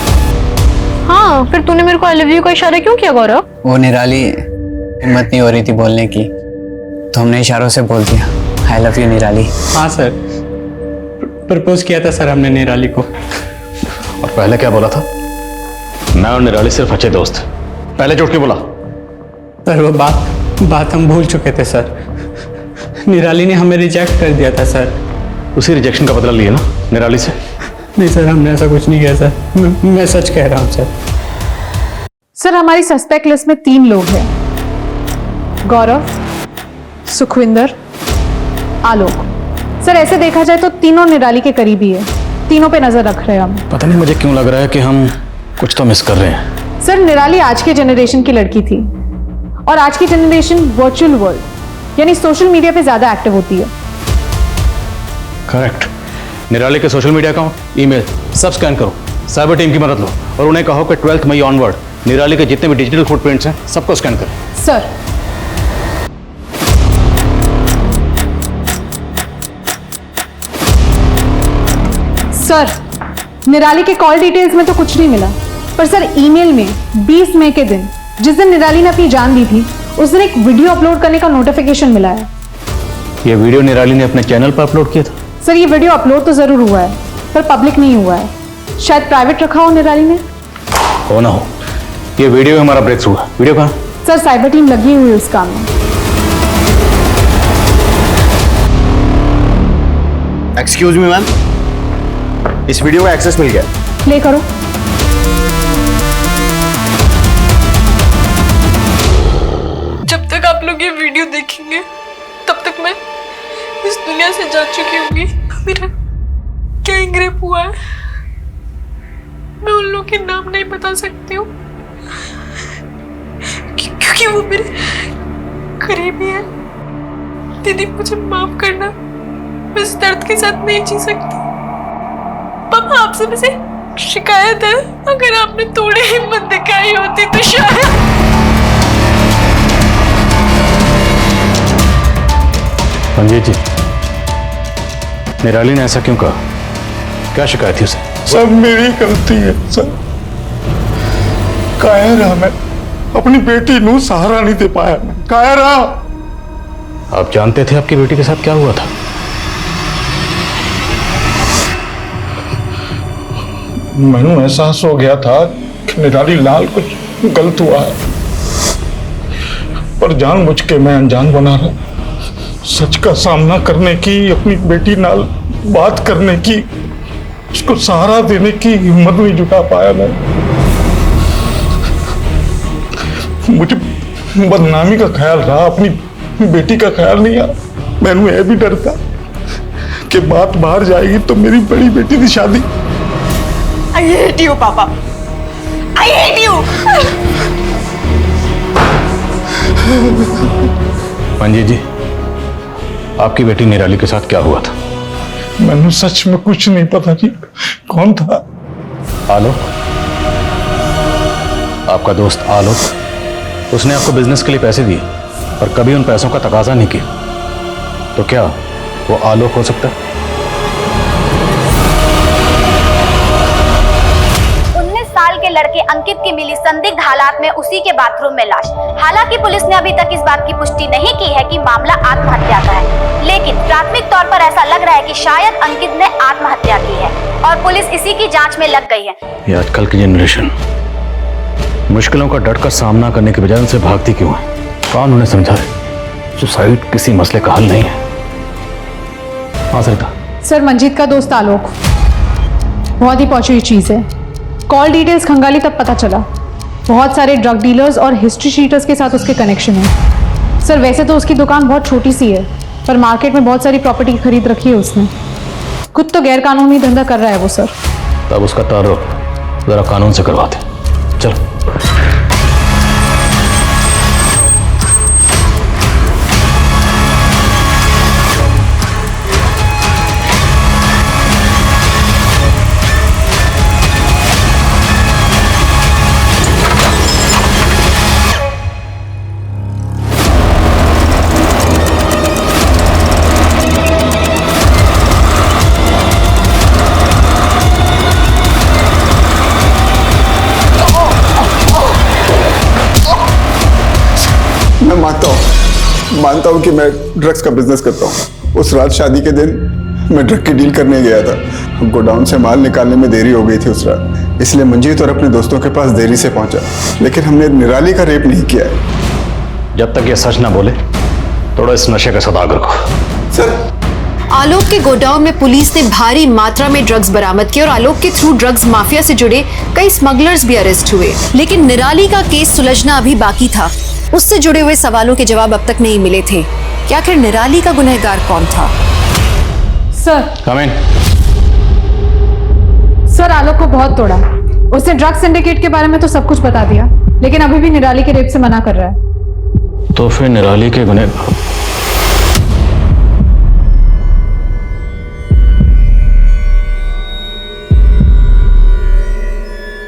हाँ, फिर तूने मेरे को आई लव यू का इशारा क्यों किया गौरव?
वो निराली हिम्मत नहीं हो रही थी बोलने की, तो हमने इशारों से बोल दिया आई लव यू निराली।
हाँ सर, प्रपोज किया था सर हमने निराली को।
और पहले क्या बोला था? मैं और निराली सिर्फ अच्छे दोस्त। पहले झूठ क्यों बोला?
सर वो बात हम भूल चुके थे सर। निराली ने हमें रिजेक्ट कर दिया था सर।
उसी रिजेक्शन का बदला लिया ना निराली से?
नहीं सर, हमने ऐसा कुछ नहीं किया सर। मैं सच कह रहा हूँ सर।
सर हमारी सस्पेक्ट लिस्ट में 3 लोग हैं, गौरव, सुखविंदर, आलोक। सर ऐसे देखा जाए तो तीनों निराली के करीबी है, तीनों पे नजर रख रहे हैं हम।
पता नहीं मुझे क्यों लग रहा है कि हम कुछ तो मिस कर रहे हैं।
सर निराली आज के जनरेशन की लड़की थी और आज की जनरेशन वर्चुअल वर्ल्ड यानी सोशल मीडिया पे ज्यादा एक्टिव होती है।
करेक्ट। निराली के सोशल मीडिया अकाउंट, ईमेल सब स्कैन करो, साइबर टीम की मदद लो और उन्हें कहो कि 12 मई ऑनवर्ड निराली के जितने भी डिजिटल फुटप्रिंट्स हैं सबको स्कैन करें।
सर निराली के कॉल डिटेल्स में तो कुछ नहीं मिला, पर सर ईमेल में 20 मई के दिन, जिस दिन निराली ने अपनी जान दी थी, उस दिन एक वीडियो अपलोड करने का नोटिफिकेशन मिला है।
ये वीडियो निराली ने अपने चैनल पर अपलोड किया था?
सर ये वीडियो अपलोड तो जरूर हुआ है पर पब्लिक नहीं हुआ है, शायद प्राइवेट रखा हो निराली ने।
हो ना हो, ये वीडियो हमारा ब्रेक थ्रू है। वीडियो कहाँ?
सर साइबर टीम लगी हुई है उस काम में।
एक्सक्यूज मी मैम, इस वीडियो का एक्सेस मिल गया।
प्ले करो।
जब तक आप लोग ये वीडियो देखेंगे तब तक मैं इस दुनिया से जा चुकी होंगी। मेरा गैंगरेप हुआ है, मैं उन लोगों के नाम नहीं बता सकती हूँ क्योंकि वो मेरे करीबी है। दीदी मुझे माफ करना, मैं इस दर्द के साथ नहीं जी सकती। पापा आपसे मुझे शिकायत है, अगर आपने थोड़ी हिम्मत दिखाई होती तो शायद।
मंजीत जी, निराली ने ऐसा क्यों कहा? क्या शिकायत थी उसे?
सब मेरी गलती है सर। कायर रहा मैं, अपनी बेटी नू सहारा नहीं दे पाया मैं, कायर रहा।
आप जानते थे आपकी बेटी के साथ क्या हुआ था?
मैनू एहसास हो गया था कि निराली लाल कुछ गलत हुआ है, पर जानबूझ के मैं अनजान बना रहा। सच का सामना करने की, अपनी बेटी नाल बात करने की, उसको सहारा देने की हिम्मत नहीं जुटा पाया मैं। मुझे बदनामी का ख्याल रहा, अपनी बेटी का ख्याल नहीं आया। मैनू यह भी डर था कि बात बाहर जाएगी तो मेरी बड़ी बेटी की शादी।
I hate you, पापा। I hate you।
मंजीत जी, आपकी बेटी निराली के साथ क्या हुआ था?
मैंने सच में कुछ नहीं पता जी। कौन था?
आलोक, आपका दोस्त आलोक। उसने आपको बिजनेस के लिए पैसे दिए और कभी उन पैसों का तकाजा नहीं किया, तो क्या वो आलोक हो सकता है?
19 साल के लड़के अंकित की मिली संदिग्ध हालात में उसी के बाथरूम में लाश। हालांकि पुलिस ने अभी तक इस बात की पुष्टि नहीं की है कि मामला आत्महत्या का है, लेकिन प्राथमिक तौर पर ऐसा लग रहा है कि शायद अंकित ने आत्महत्या की है और पुलिस इसी की जांच में लग गई है।
ये आजकल की जनरेशन मुश्किलों का डट कर सामना करने के बजाय उनसे भागती क्यों है? कौन उन्हें समझाए? सुसाइड किसी मसले का हल नहीं है। हाँ सरिता।
सर, मंजीत का दोस्त आलोक बहुत ही पहुंची हुई चीज है। कॉल डिटेल्स खंगाली तब पता चला, बहुत सारे ड्रग डीलर्स और हिस्ट्री शीटर्स के साथ उसके कनेक्शन है। सर, वैसे तो उसकी दुकान बहुत छोटी सी है, पर मार्केट में बहुत सारी प्रॉपर्टी खरीद रखी है उसने। खुद तो गैर कानूनी धंधा कर रहा है वो सर।
तब उसका ताल्लुक जरा कानून से करवाते। चलो।
मानता हूँ कि मैं ड्रग्स का बिजनेस करता हूँ। उस रात शादी के दिन मैं ड्रग की डील करने गया था। हमको डाउन से माल निकालने में देरी हो गई थी उस रात, इसलिए मंजीत और अपने दोस्तों के पास देरी से पहुंचा। लेकिन हमने निराली का रेप नहीं किया है।
जब तक ये सच ना बोले थोड़ा इस नशे का सौदागर को।
सर,
आलोक के गोडाउन में पुलिस ने भारी मात्रा में ड्रग्स बरामद किए और आलोक के थ्रू ड्रग्स माफिया से जुड़े कई स्मगलर्स भी अरेस्ट हुए। लेकिन निराली का केस सुलझना अभी बाकी था। उससे जुड़े हुए सवालों के जवाब अब तक नहीं मिले थे कि आखिर निराली का गुनहगार कौन था।
सर,
कम इन।
सर, आलोक को बहुत तोड़ा। उसने ड्रग सिंडिकेट के बारे में तो सब कुछ बता दिया, लेकिन अभी भी निराली के रेप से मना कर रहा है।
तो फिर निराली के गुनहगार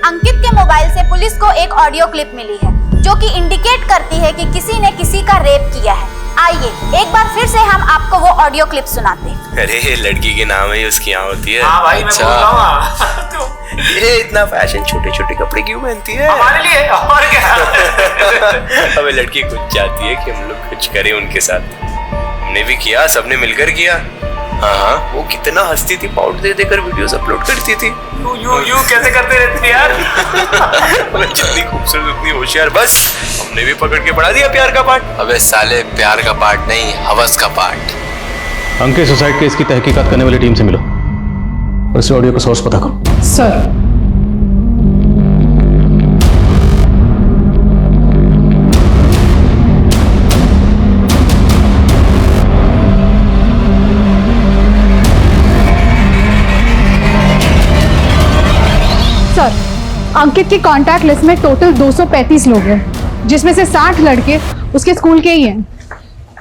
अंकित के मोबाइल से पुलिस को एक ऑडियो क्लिप मिली है जो कि इंडिकेट करती है कि किसी ने किसी का रेप किया है। आइए एक बार फिर से हम आपको वो ऑडियो क्लिप सुनाते हैं।
अरे लड़की के नाम है उसकी यहाँ होती है।
हाँ भाई, मैं बोल रहा हूँ।
ये इतना फैशन छोटे छोटे कपड़े क्यों पहनती है?
हमारे लिए और क्या।
हमें लड़की कुछ चाहती है कि हम लोग कुछ करें उनके साथ। हमने भी किया, सबने मिलकर किया। हाँ हाँ, वो कितना हंसती थी, पाउडर दे देकर वीडियोस अपलोड करती थी।
यू कैसे करते रहते यार।
जितनी खूबसूरत उतनी होशियार। बस हमने भी पकड़ के पढ़ा दिया प्यार का पाठ। अबे साले, प्यार का पाठ नहीं, हवस का पाठ।
अंकित सुसाइड केस की तहकीकात करने वाली टीम से मिलो और इस ऑडियो का सोर्स पता करो।
सर, अंकित की कांटेक्ट लिस्ट में टोटल 235 लोग हैं, जिसमें से 60 लड़के उसके स्कूल के ही हैं।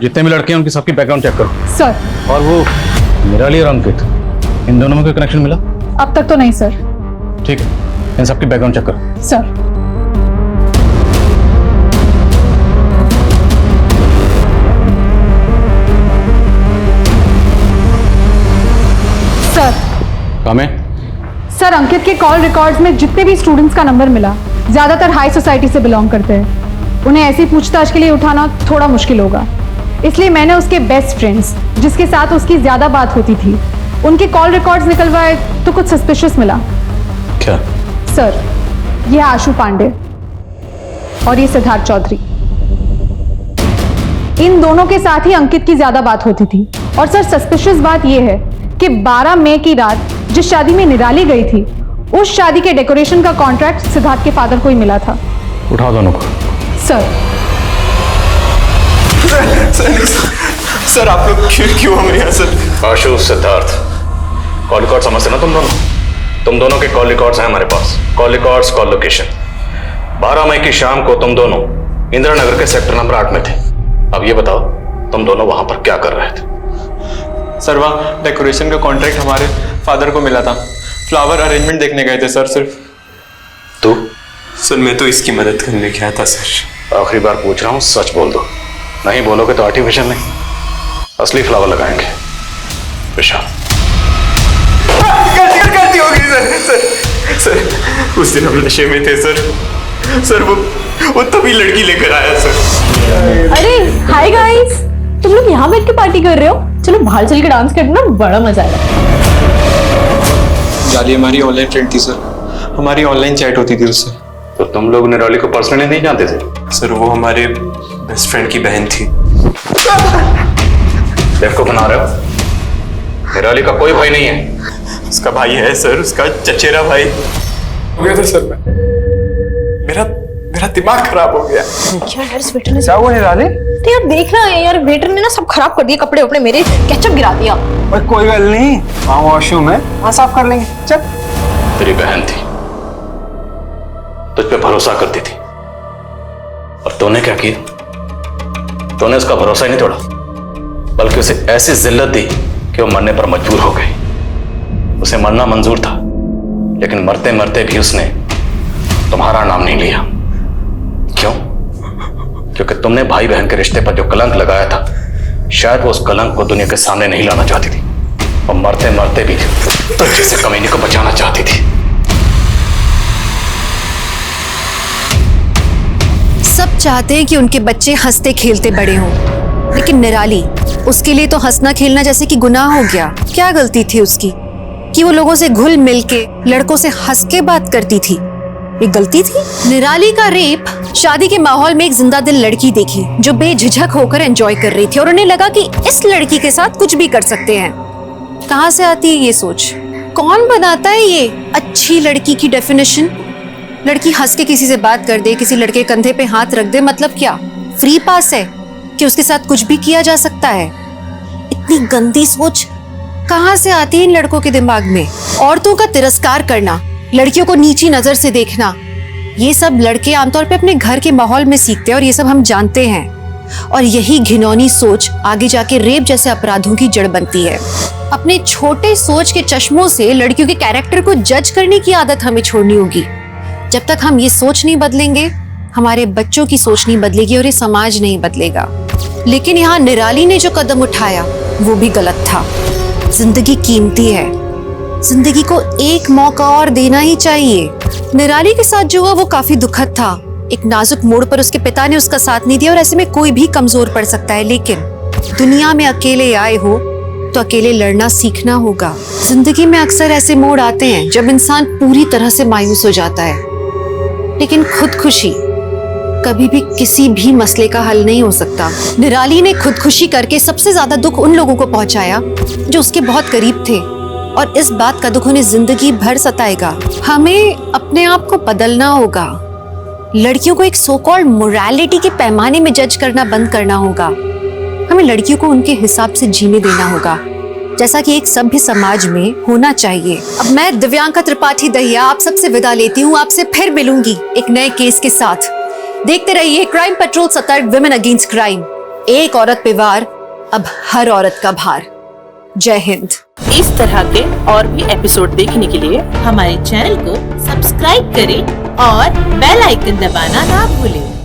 जितने भी लड़के हैं उनकी सबकी बैकग्राउंड चेक करो।
सर।
और वो निराली और अंकित, इन दोनों में कोई कनेक्शन मिला?
अब तक तो नहीं सर।
ठीक है, इन सबकी बैकग्राउंड चेक करो।
सर। सर।
काम है?
सर अंकित के कॉल रिकॉर्ड्स में जितने भी स्टूडेंट्स का नंबर मिला ज्यादातर हाई सोसाइटी से बिलोंग करते हैं। उन्हें ऐसी पूछताछ के लिए उठाना थोड़ा मुश्किल होगा, इसलिए मैंने उसके बेस्ट फ्रेंड्स जिसके साथ उसकी ज्यादा बात होती थी उनके कॉल रिकॉर्ड्स निकलवाए तो कुछ सस्पिशियस मिला।
क्या?
सर ये आशु पांडे और ये सिद्धार्थ चौधरी, इन दोनों के साथ ही अंकित की ज्यादा बात होती थी। और सर सस्पिशियस बात यह है कि 12 मई की रात जिस शादी में निराली गई थी उस शादी के डेकोरेशन का कॉन्ट्रैक्ट सिद्धार्थ के फादर को ही मिला था।
उठा दोनों को।
सर
सर आप लोग क्यों हमें यहाँ sir?
Ashu, Siddharth, call record समझते ना तुम दोनों के कॉल रिकॉर्ड्स हैं हमारे पास। Call records, call location. 12 मई की शाम को तुम दोनों इंदिरा नगर के सेक्टर नंबर 8 में थे। अब ये बताओ तुम दोनों वहां पर क्या कर रहे थे?
सर वहाँ डेकोरेशन का कॉन्ट्रैक्ट हमारे फादर को मिला था, फ्लावर अरेंजमेंट देखने गए थे सर। सिर्फ
तू?
सर मैं तो इसकी मदद करने गया था सर।
आखिरी बार पूछ रहा हूँ, सच बोल दो। नहीं बोलोगे तो आर्टिफिशियल नहीं, असली फ्लावर लगाएंगे। विशाल
गलती हो गई सर। सर उस दिन हम नशे में थे सर वो तभी लड़की लेकर आया सर।
अरे हाय गाइस, तुम लोग यहाँ बैठ के पार्टी कर रहे हो? चलो बाहर चल के डांस करना, बड़ा मजा आएगा।
जाली हमारी ऑनलाइन फ्रेंड थी सर, हमारी ऑनलाइन चैट होती थी उससे।
तो तुम लोग निराली को पर्सनली नहीं जानते थे?
सर वो हमारे बेस्ट फ्रेंड की बहन थी।
देखो बना रहे हो, निराली का कोई भाई नहीं है।
उसका भाई है सर, उसका चचेरा भाई। हो गया था सर मेरा दिमाग खराब हो गया।
क्या यार इस वेटर ने
क्या हुआ निराली?
तो यार देख रहा है यार, वेटर ने ना सब खराब कर दिए, कपड़े वपड़े मेरे केचप गिरा दिया।
और कोई गल नहीं, वहाँ वॉशरूम है, वहाँ साफ कर लेंगे। चल।
तेरी बहन थी, तुझ पे भरोसा करती थी, और तूने क्या किया? तूने उसका भरोसा ही नहीं तोड़ा, बल्कि उसे ऐसी जिल्लत दी कि वो मरने पर मजबूर हो गई। उसे मरना मंजूर था, लेकिन मरते मरते भी उसने तुम्हारा नाम नहीं लिया। क्यों? क्योंकि तुमने भाई बहन के रिश्ते पर जो कलंक लगाया था, शायद वो उस कलंक को दुनिया के सामने नहीं लाना चाहती थी, और मरते मरते भी तुझ जैसे कमीने को बचाना चाहती थी।
सब चाहते हैं कि उनके बच्चे हंसते खेलते बड़े हों, लेकिन निराली, उसके लिए तो हंसना खेलना जैसे कि गुनाह हो गया। क्या गलती थी उसकी कि वो लोगों से घुल मिल के लड़कों से हंस के बात करती थी? ये गलती थी? निराली का रेप शादी के माहौल में एक जिंदा दिल लड़की देखी जो बेझिझक होकर एंजॉय कर रही थी, और उन्हें लगा कि इस लड़की के साथ कुछ भी कर सकते हैं। कहाँ से आती है ये सोच? कौन बनाता है ये अच्छी लड़की की डेफिनेशन? लड़की हंस के किसी से बात कर दे, किसी लड़के कंधे पे हाथ रख दे, मतलब क्या फ्री पास है कि उसके साथ कुछ भी किया जा सकता है? इतनी गंदी सोच कहाँ से आती है इन लड़कों के दिमाग में? औरतों का तिरस्कार करना, लड़कियों को नीची नजर से देखना, ये सब लड़के आमतौर पे अपने घर के माहौल में सीखते हैं, और ये सब हम जानते हैं। और यही घिनौनी सोच आगे जाके रेप जैसे अपराधों की जड़ बनती है। अपने छोटे सोच के चश्मों से लड़कियों के कैरेक्टर को जज करने की आदत हमें छोड़नी होगी। जब तक हम ये सोच नहीं बदलेंगे, हमारे बच्चों की सोच नहीं बदलेगी और ये समाज नहीं बदलेगा। लेकिन यहाँ निराली ने जो कदम उठाया वो भी गलत था। जिंदगी कीमती है, जिंदगी को एक मौका और देना ही चाहिए। निराली के साथ जो हुआ वो काफी दुखद था। एक नाजुक मोड़ पर उसके पिता ने उसका साथ नहीं दिया, और ऐसे में कोई भी कमजोर पड़ सकता है। लेकिन दुनिया में अकेले आए हो तो अकेले लड़ना सीखना होगा। जिंदगी में अक्सर ऐसे मोड़ आते हैं जब इंसान पूरी तरह से मायूस हो जाता है, लेकिन खुदकुशी कभी भी किसी भी मसले का हल नहीं हो सकता। निराली ने खुदकुशी करके सबसे ज्यादा दुख उन लोगों को पहुंचाया जो उसके बहुत करीब थे, और इस बात का दुख उन्हें जिंदगी भर सताएगा। हमें अपने आप को बदलना होगा। लड़कियों को एक सो कॉल्ड मोरालिटी के पैमाने में जज करना बंद करना होगा। हमें लड़कियों को उनके हिसाब से जीने देना होगा, जैसा कि एक सभ्य समाज में होना चाहिए। अब मैं दिव्यांका त्रिपाठी दहिया आप सबसे विदा लेती हूँ। आपसे फिर मिलूंगी एक नए केस के साथ। देखते रहिए क्राइम पेट्रोल सतर्क, विमेन अगेंस्ट क्राइम। एक औरत पे वार, अब हर औरत का भार। जय हिंद।
इस तरह के और भी एपिसोड देखने के लिए हमारे चैनल को सब्सक्राइब करें और बेल आइकन दबाना ना भूलें।